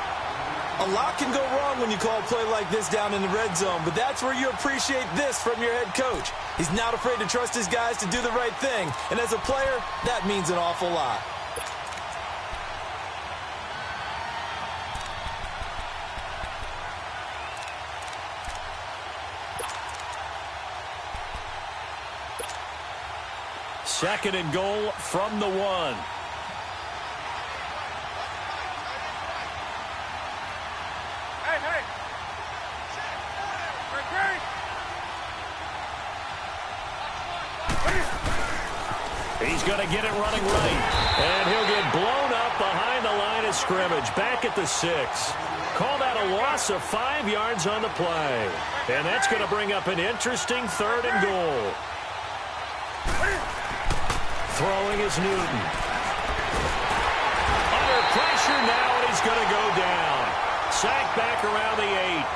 A lot can go wrong when you call a play like this down in the red zone, but that's where you appreciate this from your head coach. He's not afraid to trust his guys to do the right thing, and as a player, that means an awful lot. Second and goal from the 1. He's going to get it running right. And he'll get blown up behind the line of scrimmage. Back at the 6. Call that a loss of 5 yards on the play. And that's going to bring up an interesting 3rd and goal. Throwing is Newton. Under pressure now, and he's going to go down. Sacked back around the 8.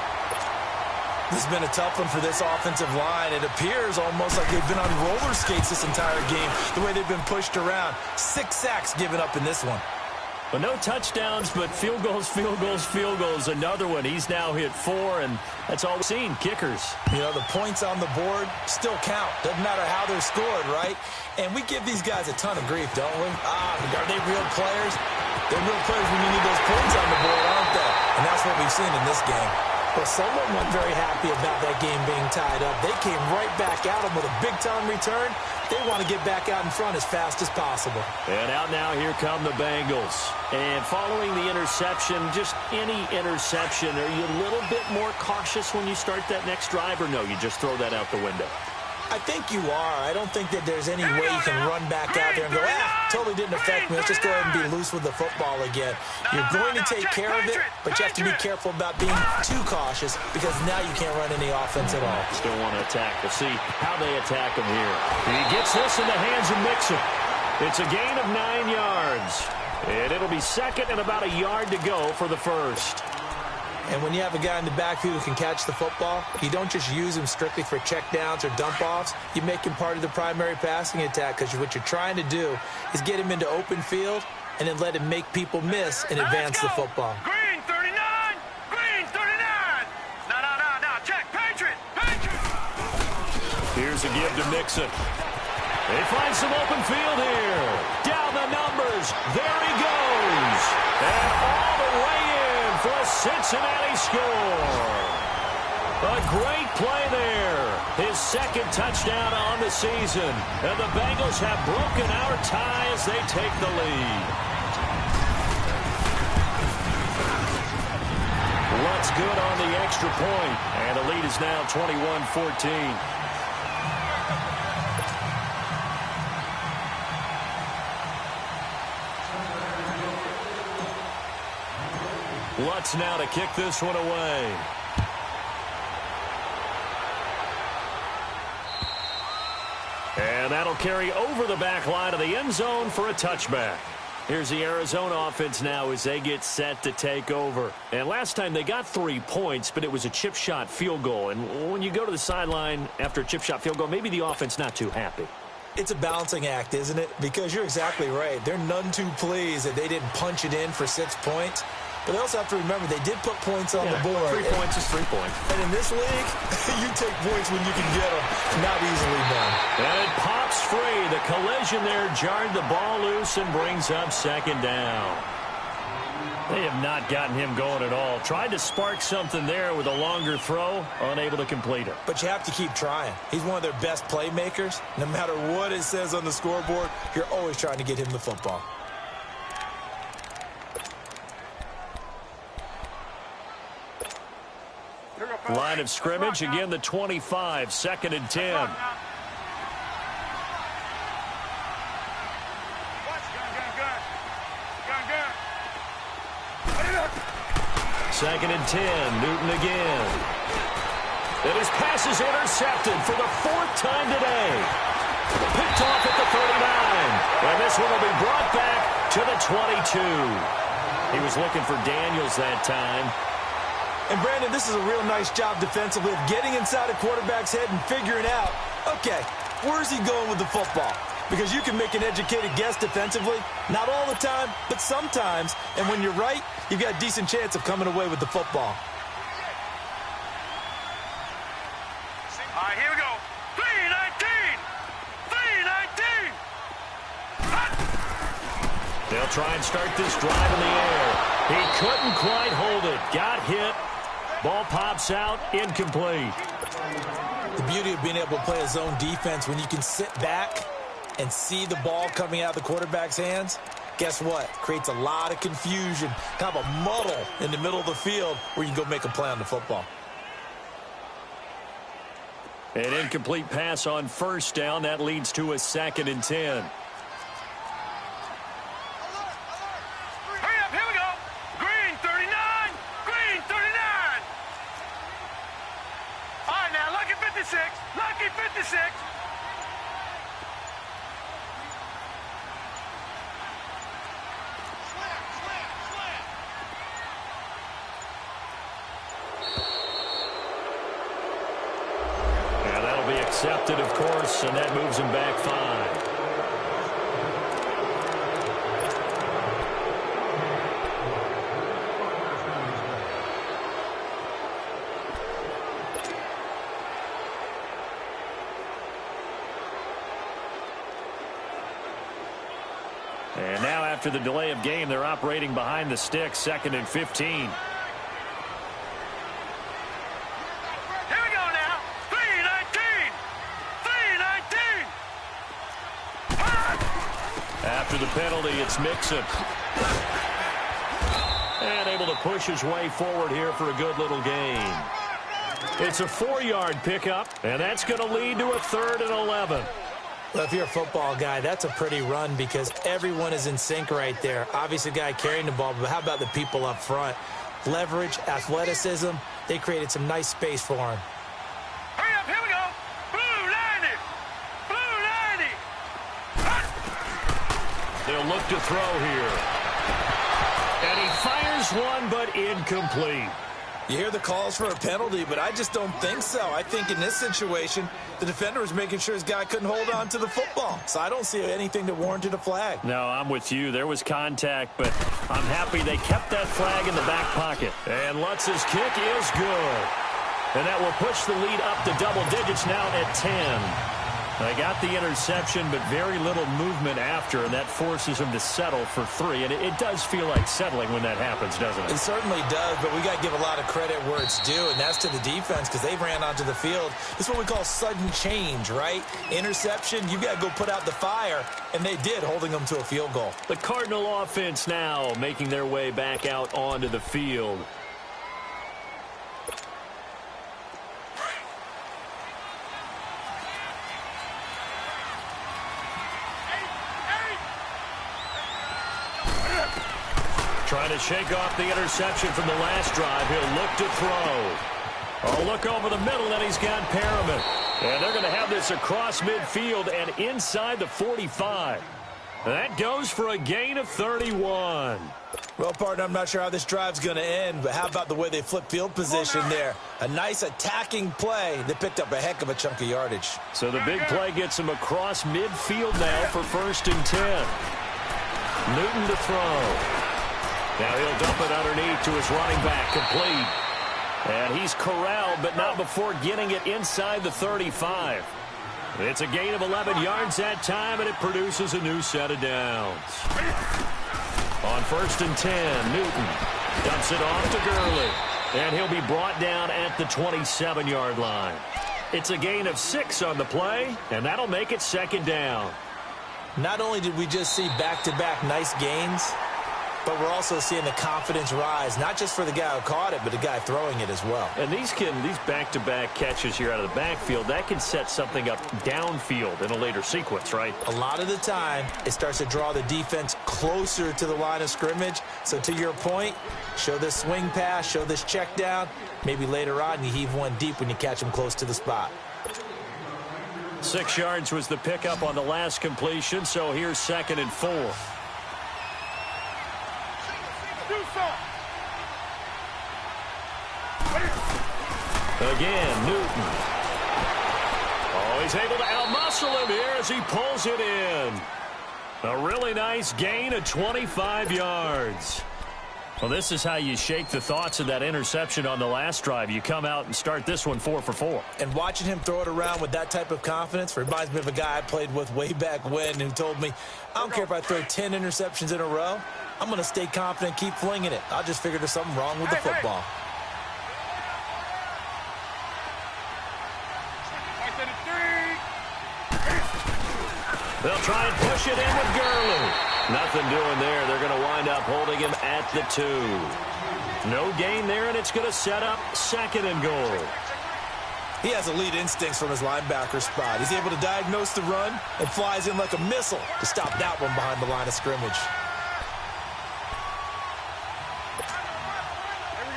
This has been a tough one for this offensive line. It appears almost like they've been on roller skates this entire game, the way they've been pushed around. 6 sacks given up in this one. But no touchdowns, but field goals, field goals, field goals. Another one. He's now hit 4, and that's all we've seen. Kickers. You know, the points on the board still count. Doesn't matter how they're scored, right? And we give these guys a ton of grief, don't we? Are they real players? They're real players when you need those points on the board, aren't they? And that's what we've seen in this game. Well, someone wasn't very happy about that game being tied up. They came right back at them with a big-time return. They want to get back out in front as fast as possible. And out now, here come the Bengals. And following the interception, just any interception, are you a little bit more cautious when you start that next drive, or no, you just throw that out the window? I think you are. I don't think that there's any way you can run back out there and go, totally didn't affect me. Let's just go ahead and be loose with the football again. You're going to take care of it, but you have to be careful about being too cautious because now you can't run any offense at all. Still want to attack. We'll see how they attack him here. And he gets this in the hands of Mixon. It's a gain of 9 yards. And it'll be 2nd and about a yard to go for the 1st. And when you have a guy in the backfield who can catch the football, you don't just use him strictly for checkdowns or dump-offs. You make him part of the primary passing attack because what you're trying to do is get him into open field and then let him make people miss and advance the football. Green 39! Green 39! No, check. Patriot! Here's a give to Mixon. They find some open field here. Down the numbers. There he goes. And all the way in for a Cincinnati score. A great play there. His 2nd touchdown on the season. And the Bengals have broken our tie as they take the lead. What's good on the extra point. And the lead is now 21-14. Lutz now to kick this one away. And that'll carry over the back line of the end zone for a touchback. Here's the Arizona offense now as they get set to take over. And last time they got 3 points, but it was a chip shot field goal. And when you go to the sideline after a chip shot field goal, maybe the offense not too happy. It's a balancing act, isn't it? Because you're exactly right. They're none too pleased that they didn't punch it in for 6 points. But they also have to remember they did put points on the board. 3 points is 3 points. And in this league, you take points when you can get them. Not easily done. And it pops free. The collision there jarred the ball loose and brings up 2nd down. They have not gotten him going at all. Tried to spark something there with a longer throw, unable to complete it. But you have to keep trying. He's one of their best playmakers. No matter what it says on the scoreboard, you're always trying to get him the football. Line of scrimmage, again the 25, 2nd and 10. Second and 10, Newton again. And his pass is intercepted for the 4th time today. Picked off at the 39. And this one will be brought back to the 22. He was looking for Daniels that time. And, Brandon, this is a real nice job defensively of getting inside a quarterback's head and figuring out, okay, where's he going with the football? Because you can make an educated guess defensively, not all the time, but sometimes. And when you're right, you've got a decent chance of coming away with the football. All right, here we go. 3-19. 3-19. They'll try and start this drive in the air. He couldn't quite hold it. Got hit. Ball pops out. Incomplete. The beauty of being able to play a zone defense when you can sit back and see the ball coming out of the quarterback's hands, guess what? Creates a lot of confusion, kind of a muddle in the middle of the field where you can go make a play on the football. An incomplete pass on 1st down. That leads to a 2nd and 10. Hurry up, here we go. Green 39. Green 39. All right, now, lucky 56. Lucky 56. Accepted, of course, and that moves him back 5. And now after the delay of game, they're operating behind the sticks, 2nd and 15. After the penalty, it's Mixon. And able to push his way forward here for a good little gain. It's a 4-yard pickup, and that's going to lead to a 3rd and 11. Well, if you're a football guy, that's a pretty run because everyone is in sync right there. Obviously, the guy carrying the ball, but how about the people up front? Leverage, athleticism, they created some nice space for him. Hurry up, here we go. Blue 90. Blue 90. They'll look to throw here. And he fires one, but incomplete. You hear the calls for a penalty, but I just don't think so. I think in this situation, the defender was making sure his guy couldn't hold on to the football. So I don't see anything that warranted a flag. No, I'm with you. There was contact, but I'm happy they kept that flag in the back pocket. And Lutz's kick is good. And that will push the lead up to double digits now at 10. They got the interception, but very little movement after, and that forces him to settle for 3. And it does feel like settling when that happens, doesn't it? It certainly does, but we got to give a lot of credit where it's due, and that's to the defense because they ran onto the field. This is what we call sudden change, right? Interception, you got to go put out the fire, and they did, holding them to a field goal. The Cardinal offense now making their way back out onto the field. Trying to shake off the interception from the last drive. He'll look to throw. Oh, look over the middle, and he's got Perriman. And they're going to have this across midfield and inside the 45. That goes for a gain of 31. Well, partner, I'm not sure how this drive's going to end, but how about the way they flip field position there? A nice attacking play that picked up a heck of a chunk of yardage. So the big play gets him across midfield now for 1st and 10. Newton to throw. Now he'll dump it underneath to his running back, complete. And he's corralled, but not before getting it inside the 35. It's a gain of 11 yards that time, and it produces a new set of downs. On 1st and 10, Newton dumps it off to Gurley. And he'll be brought down at the 27-yard line. It's a gain of 6 on the play, and that'll make it 2nd down. Not only did we just see back-to-back nice gains, but we're also seeing the confidence rise, not just for the guy who caught it, but the guy throwing it as well. And these back-to-back catches here out of the backfield, that can set something up downfield in a later sequence, right? A lot of the time, it starts to draw the defense closer to the line of scrimmage. So to your point, show this swing pass, show this check down. Maybe later on you heave one deep when you catch him close to the spot. 6 yards was the pickup on the last completion, so here's 2nd and 4. Again, Newton. Oh, he's able to outmuscle him here as he pulls it in. A really nice gain of 25 yards. Well, this is how you shake the thoughts of that interception on the last drive. You come out and start this one 4 for 4. And watching him throw it around with that type of confidence reminds me of a guy I played with way back when who told me, I don't care if I throw 10 interceptions in a row. I'm going to stay confident, keep flinging it. I just figured there's something wrong with the football. They'll try and push it in with Gurley. Nothing doing there. They're going to wind up holding him at the 2. No gain there, and it's going to set up 2nd and goal. He has elite instincts from his linebacker spot. He's able to diagnose the run and flies in like a missile to stop that one behind the line of scrimmage.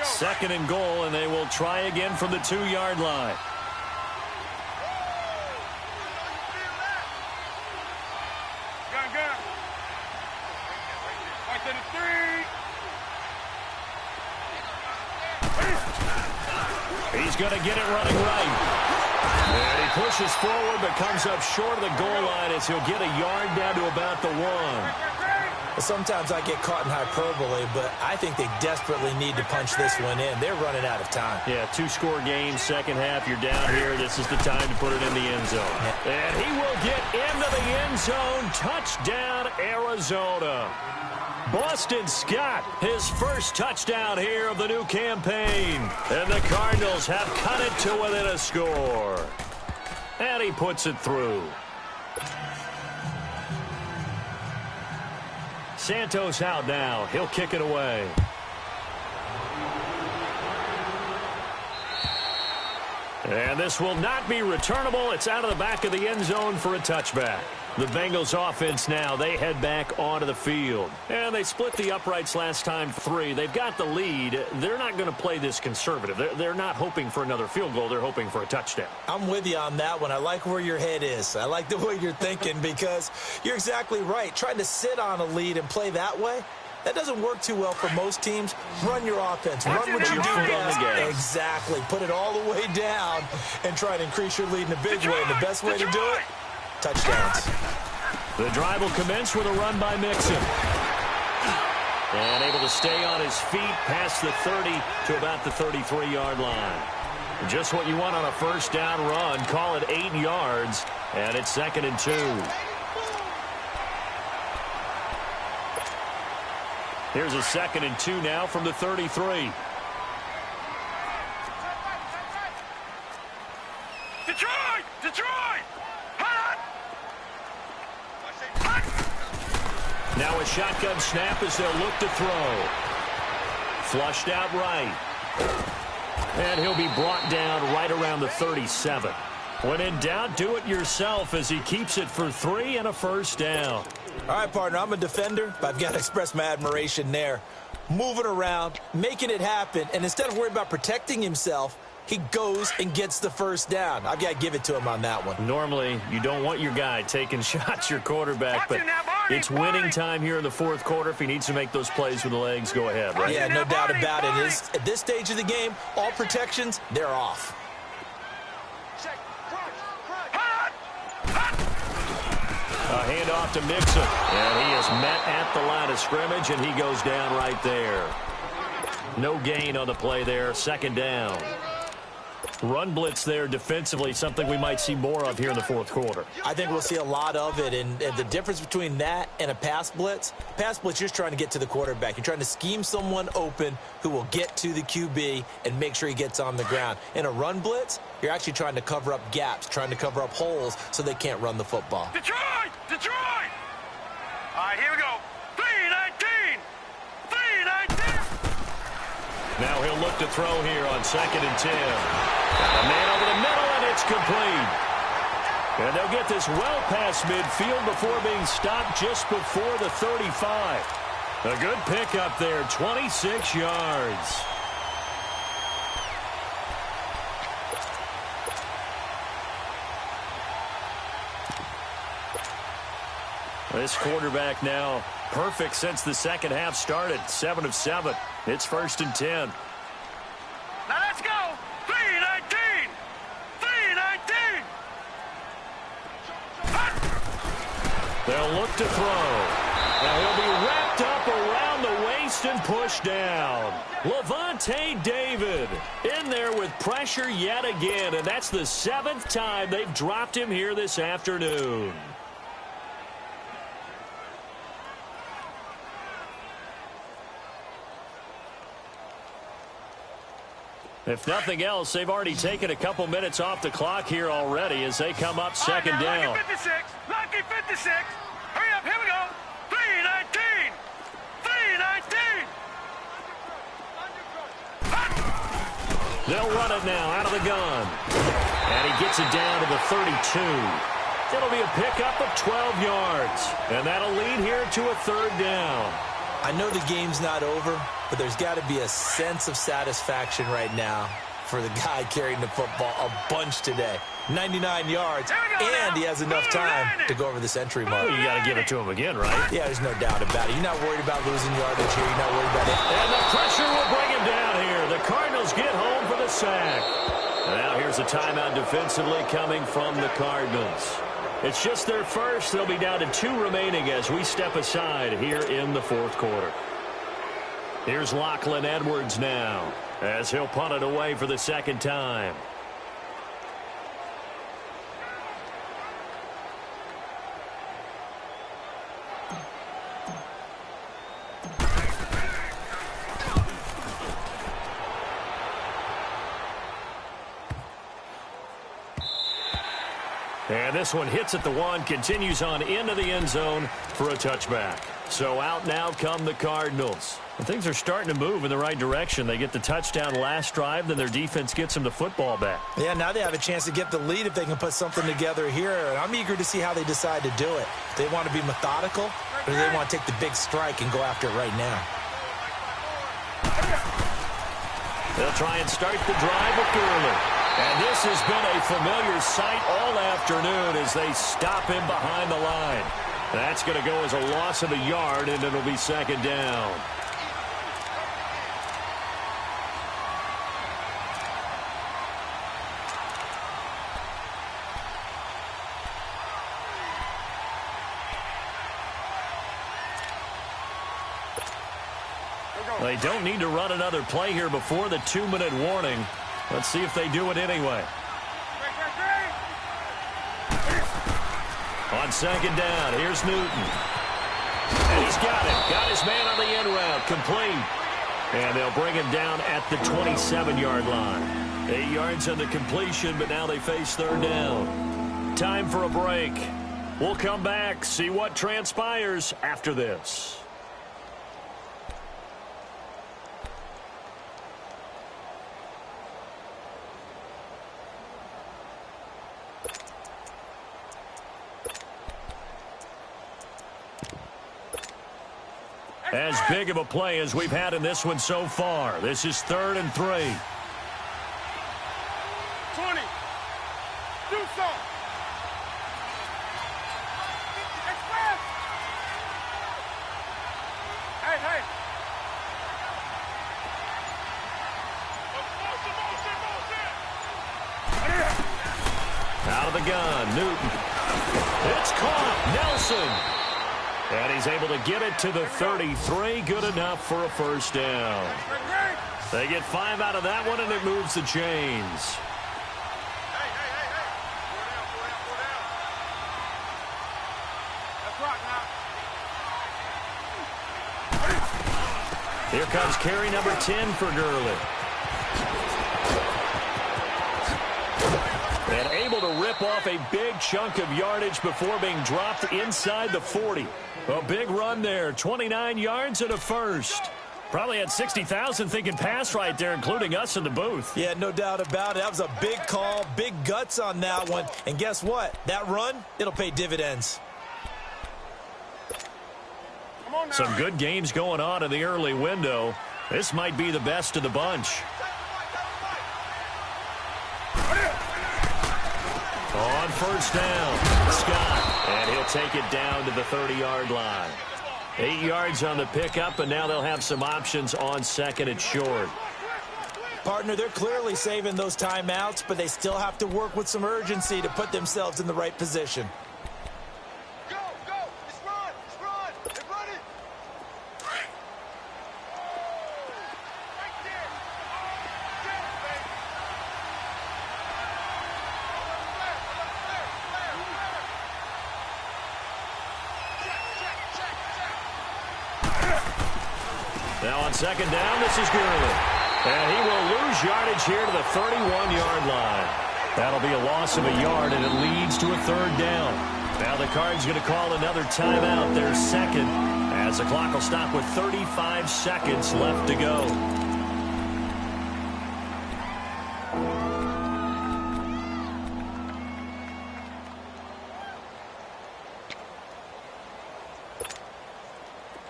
2nd and goal, and they will try again from the 2-yard line. He's going to get it running right. And he pushes forward but comes up short of the goal line as he'll get a yard down to about the 1. Sometimes I get caught in hyperbole, but I think they desperately need to punch this one in. They're running out of time. Yeah, 2-score game, second half. You're down here. This is the time to put it in the end zone. And he will get into the end zone. Touchdown, Arizona. Boston Scott, his first touchdown here of the new campaign. And the Cardinals have cut it to within a score. And he puts it through. Santos out now. He'll kick it away. And this will not be returnable. It's out of the back of the end zone for a touchback. The Bengals offense now, they head back onto the field. And they split the uprights last time 3. They've got the lead. They're not going to play this conservative. They're not hoping for another field goal. They're hoping for a touchdown. I'm with you on that one. I like where your head is. I like the way you're thinking because you're exactly right. Trying to sit on a lead and play that way, that doesn't work too well for most teams. Run your offense. Run what you do best. Exactly. Put it all the way down and try to increase your lead in a big way. And the best way to do it, touchdowns. The drive will commence with a run by Mixon. And able to stay on his feet past the 30 to about the 33-yard line. Just what you want on a first down run. Call it 8 yards. And it's 2nd and 2. Here's a 2nd and 2 now from the 33. Detroit! Detroit! Hot! Now a shotgun snap as they'll look to throw. Flushed out right. And he'll be brought down right around the 37. When in doubt, do it yourself as he keeps it for 3 and a first down. All right, partner, I'm a defender, but I've got to express my admiration there. Moving around, making it happen, and instead of worrying about protecting himself, he goes and gets the first down. I've got to give it to him on that one. Normally, you don't want your guy taking shots, your quarterback, but it's winning time here in the 4th quarter. If he needs to make those plays with the legs, go ahead, right? Yeah, no doubt about it. At this stage of the game, all protections, they're off. A handoff to Mixon, and he is met at the line of scrimmage, and he goes down right there. No gain on the play there, 2nd down. Run blitz there defensively, something we might see more of here in the fourth quarter. I think we'll see a lot of it, and the difference between that and a pass blitz, you're just trying to get to the quarterback. You're trying to scheme someone open who will get to the QB and make sure he gets on the ground. In a run blitz, you're actually trying to cover up gaps, trying to cover up holes so they can't run the football. Detroit! Detroit! All right, here we go. 3-19! 3-19! Now he'll look to throw here on 2nd and 10. Got a man over the middle, and it's complete. And they'll get this well past midfield before being stopped just before the 35. A good pickup there, 26 yards. This quarterback now perfect since the second half started. 7 of 7. It's 1st and 10. Now let's go! 3-19! 3-19! They'll look to throw. Now he'll be wrapped up around the waist and pushed down. Levante David in there with pressure yet again, and that's the 7th time they've dropped him here this afternoon. If nothing else, they've already taken a couple minutes off the clock here already as they come up 2nd down. Lucky 56! Lucky 56! Hurry up, here we go! 3-19! 3-19! They'll run it now out of the gun. And he gets it down to the 32. It'll be a pickup of 12 yards. And that'll lead here to a 3rd down. I know the game's not over, but there's got to be a sense of satisfaction right now for the guy carrying the football a bunch today. 99 yards, and he has enough time to go over this entry mark. Well, you got to give it to him again, right? Yeah, there's no doubt about it. You're not worried about losing yardage here. You're not worried about it. And the pressure will bring him down here. The Cardinals get home for the sack. Now here's a timeout defensively coming from the Cardinals. It's just their first. They'll be down to 2 remaining as we step aside here in the 4th quarter. Here's Lachlan Edwards now as he'll punt it away for the 2nd time. And this one hits at the 1, continues on into the end zone for a touchback. So out now come the Cardinals. And things are starting to move in the right direction. They get the touchdown last drive, then their defense gets them the football back. Yeah, now they have a chance to get the lead if they can put something together here. And I'm eager to see how they decide to do it. They want to be methodical, or do they want to take the big strike and go after it right now? They'll try and start the drive with Gurley. And this has been a familiar sight all afternoon as they stop him behind the line. That's going to go as a loss of a yard, and it'll be 2nd down. They don't need to run another play here before the 2-minute warning. Let's see if they do it anyway. On 2nd down, here's Newton. And he's got it. Got his man on the end route. Complete. And they'll bring him down at the 27-yard line. 8 yards on the completion, but now they face 3rd down. Time for a break. We'll come back, see what transpires after this. As big of a play as we've had in this one so far. This is 3rd and 3. 20. Do something. Express. Hey. Out of the gun, Newton. It's caught. Nelson. And he's able to get it to the 33. Good enough for a 1st down. They get 5 out of that one, and it moves the chains. Here comes carry number 10 for Gurley. And able to rip off a big chunk of yardage before being dropped inside the 40. A big run there, 29 yards and a first. Probably had 60,000 thinking pass right there, including us in the booth. Yeah, no doubt about it. That was a big call, big guts on that one. And guess what? That run, it'll pay dividends. Some good games going on in the early window. This might be the best of the bunch. On first down, Scott, and he'll take it down to the 30-yard line. 8 yards on the pickup, and now they'll have some options on second and short. Partner, they're clearly saving those timeouts, but they still have to work with some urgency to put themselves in the right position. Go, go, let's run, they're running. Right there. Now on second down, this is Gurley. And he will lose yardage here to the 31-yard line. That'll be a loss of a yard, and it leads to a third down. Now the Cards going to call another timeout, their second, as the clock will stop with 35 seconds left to go.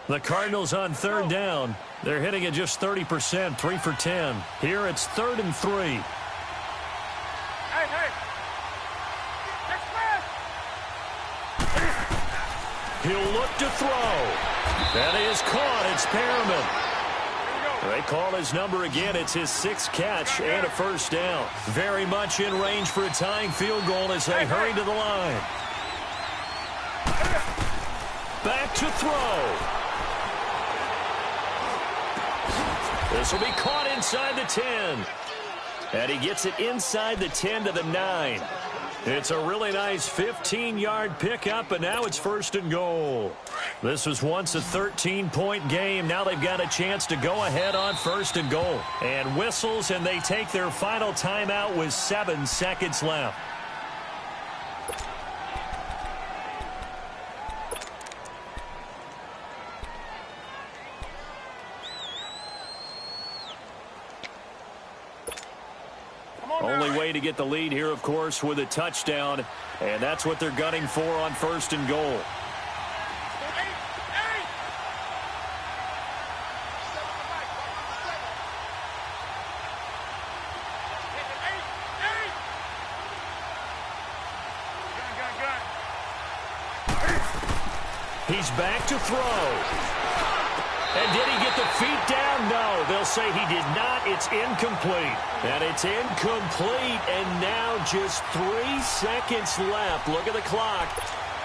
The Cardinals on third down. They're hitting at just 30%, 3 for 10. Here it's 3rd and 3. Hey, next man. He'll look to throw. That is caught. It's Perriman. They call his number again. It's his 6th catch and a first down. Very much in range for a tying field goal as they hurry to the line. Back to throw. This will be caught inside the 10. And he gets it inside the 10 to the 9. It's a really nice 15-yard pickup, and now it's 1st and goal. This was once a 13-point game. Now they've got a chance to go ahead on 1st and goal. And whistles, and they take their final timeout with 7 seconds left. Only way to get the lead here, of course, with a touchdown, and that's what they're gunning for on 1st and goal. He's back to throw. And did he get the feet down? No, they'll say he did not. It's incomplete. And it's incomplete, and now just 3 seconds left. Look at the clock.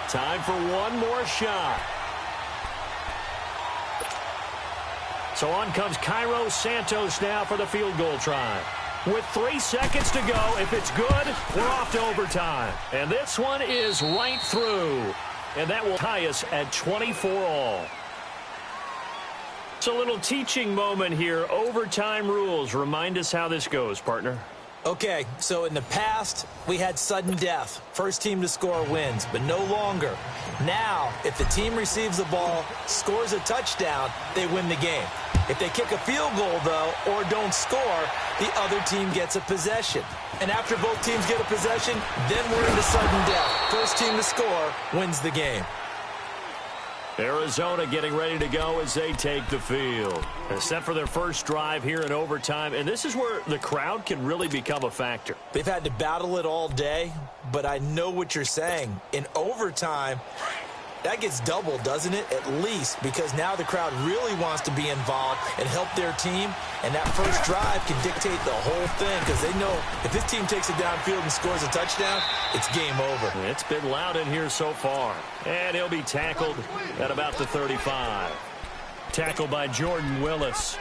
Time for one more shot. So on comes Cairo Santos now for the field goal try. With 3 seconds to go, if it's good, we're off to overtime. And this one is right through. And that will tie us at 24 all. It's a little teaching moment here. Overtime rules. Remind us how this goes, partner. Okay, so in the past, we had sudden death. First team to score wins, but no longer. Now, if the team receives the ball, scores a touchdown, they win the game. If they kick a field goal, though, or don't score, the other team gets a possession. And after both teams get a possession, then we're into sudden death. First team to score wins the game. Arizona getting ready to go as they take the field. Set for their first drive here in overtime, and this is where the crowd can really become a factor. They've had to battle it all day, but I know what you're saying. In overtime, that gets doubled, doesn't it? At least, because now the crowd really wants to be involved and help their team, and that first drive can dictate the whole thing because they know if this team takes it downfield and scores a touchdown, it's game over. It's been loud in here so far, and he'll be tackled at about the 35. Tackled by Jordan Willis.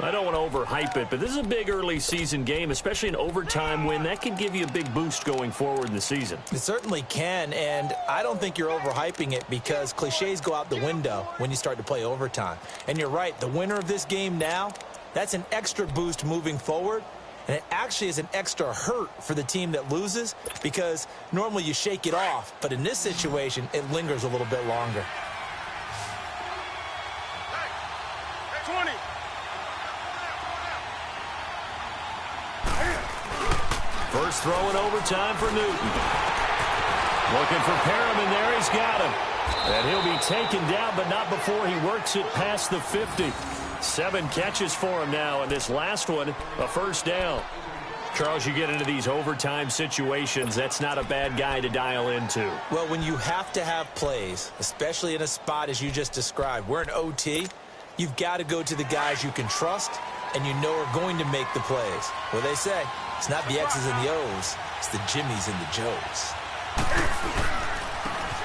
I don't want to overhype it, but this is a big early season game, especially an overtime win. That could give you a big boost going forward in the season. It certainly can, and I don't think you're overhyping it because cliches go out the window when you start to play overtime. And you're right, the winner of this game now, that's an extra boost moving forward, and it actually is an extra hurt for the team that loses because normally you shake it off, but in this situation, it lingers a little bit longer. 20. First throw in overtime for Newton. Looking for Perriman there. He's got him. And he'll be taken down, but not before he works it past the 50. 7 catches for him now, and this last one, a first down. Charles, you get into these overtime situations, that's not a bad guy to dial into. Well, when you have to have plays, especially in a spot as you just described, we're in OT, you've got to go to the guys you can trust and you know are going to make the plays. Well, they say, it's not the X's and the O's, it's the Jimmies and the Joes.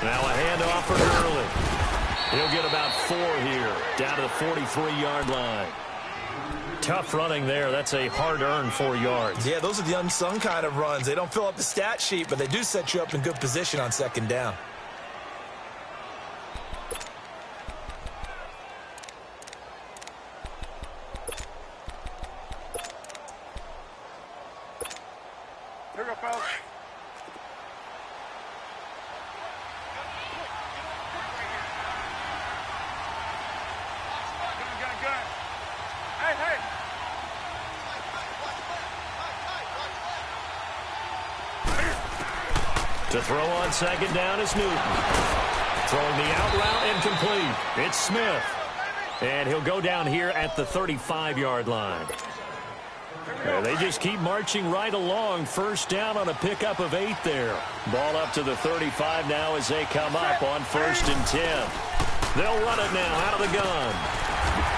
Now a handoff for Gurley. He'll get about 4 here, down to the 43-yard line. Tough running there. That's a hard-earned 4 yards. Yeah, those are the unsung kind of runs. They don't fill up the stat sheet, but they do set you up in good position on second down. Here we go, fellas. Gun. Hey. To throw on second down is Newton. Throwing the out route incomplete. It's Smith. And he'll go down here at the 35-yard line. They just keep marching right along. First down on a pickup of 8 there. Ball up to the 35 now as they come up on 1st and 10. They'll run it now out of the gun.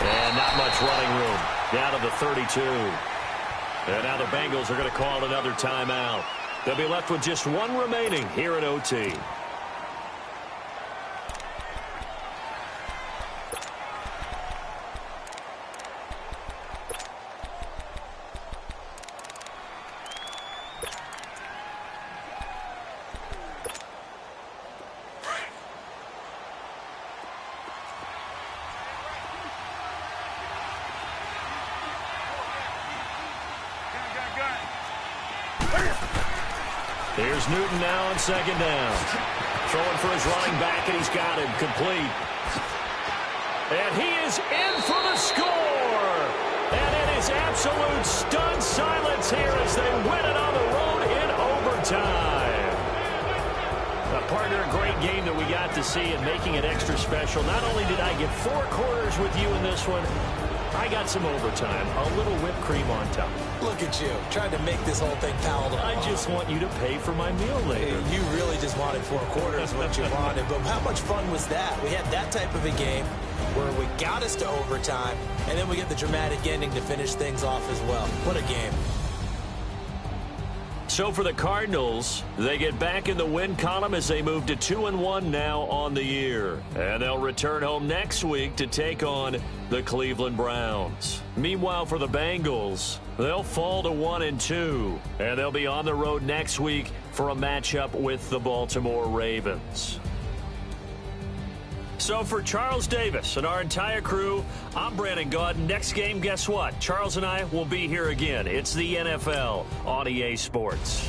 And not much running room. Down to the 32. And now the Bengals are going to call another timeout. They'll be left with just 1 remaining here at OT. Here's Newton now on second down. Throwing for his running back, and he's got him complete. And he is in for the score. And it is absolute stunned silence here as they win it on the road in overtime. Partner, a great game that we got to see and making it extra special. Not only did I get 4 quarters with you in this one, I got some overtime, a little whipped cream on top. Look at you, trying to make this whole thing palatable. I just want you to pay for my meal later. You really just wanted 4 quarters, what you wanted. But how much fun was that? We had that type of a game where we got us to overtime, and then we get the dramatic ending to finish things off as well. What a game. So for the Cardinals, they get back in the win column as they move to 2-1 now on the year. And they'll return home next week to take on the Cleveland Browns. Meanwhile, for the Bengals, they'll fall to 1-2. And they'll be on the road next week for a matchup with the Baltimore Ravens. So for Charles Davis and our entire crew, I'm Brandon Gaudin. Next game, guess what? Charles and I will be here again. It's the NFL on EA Sports.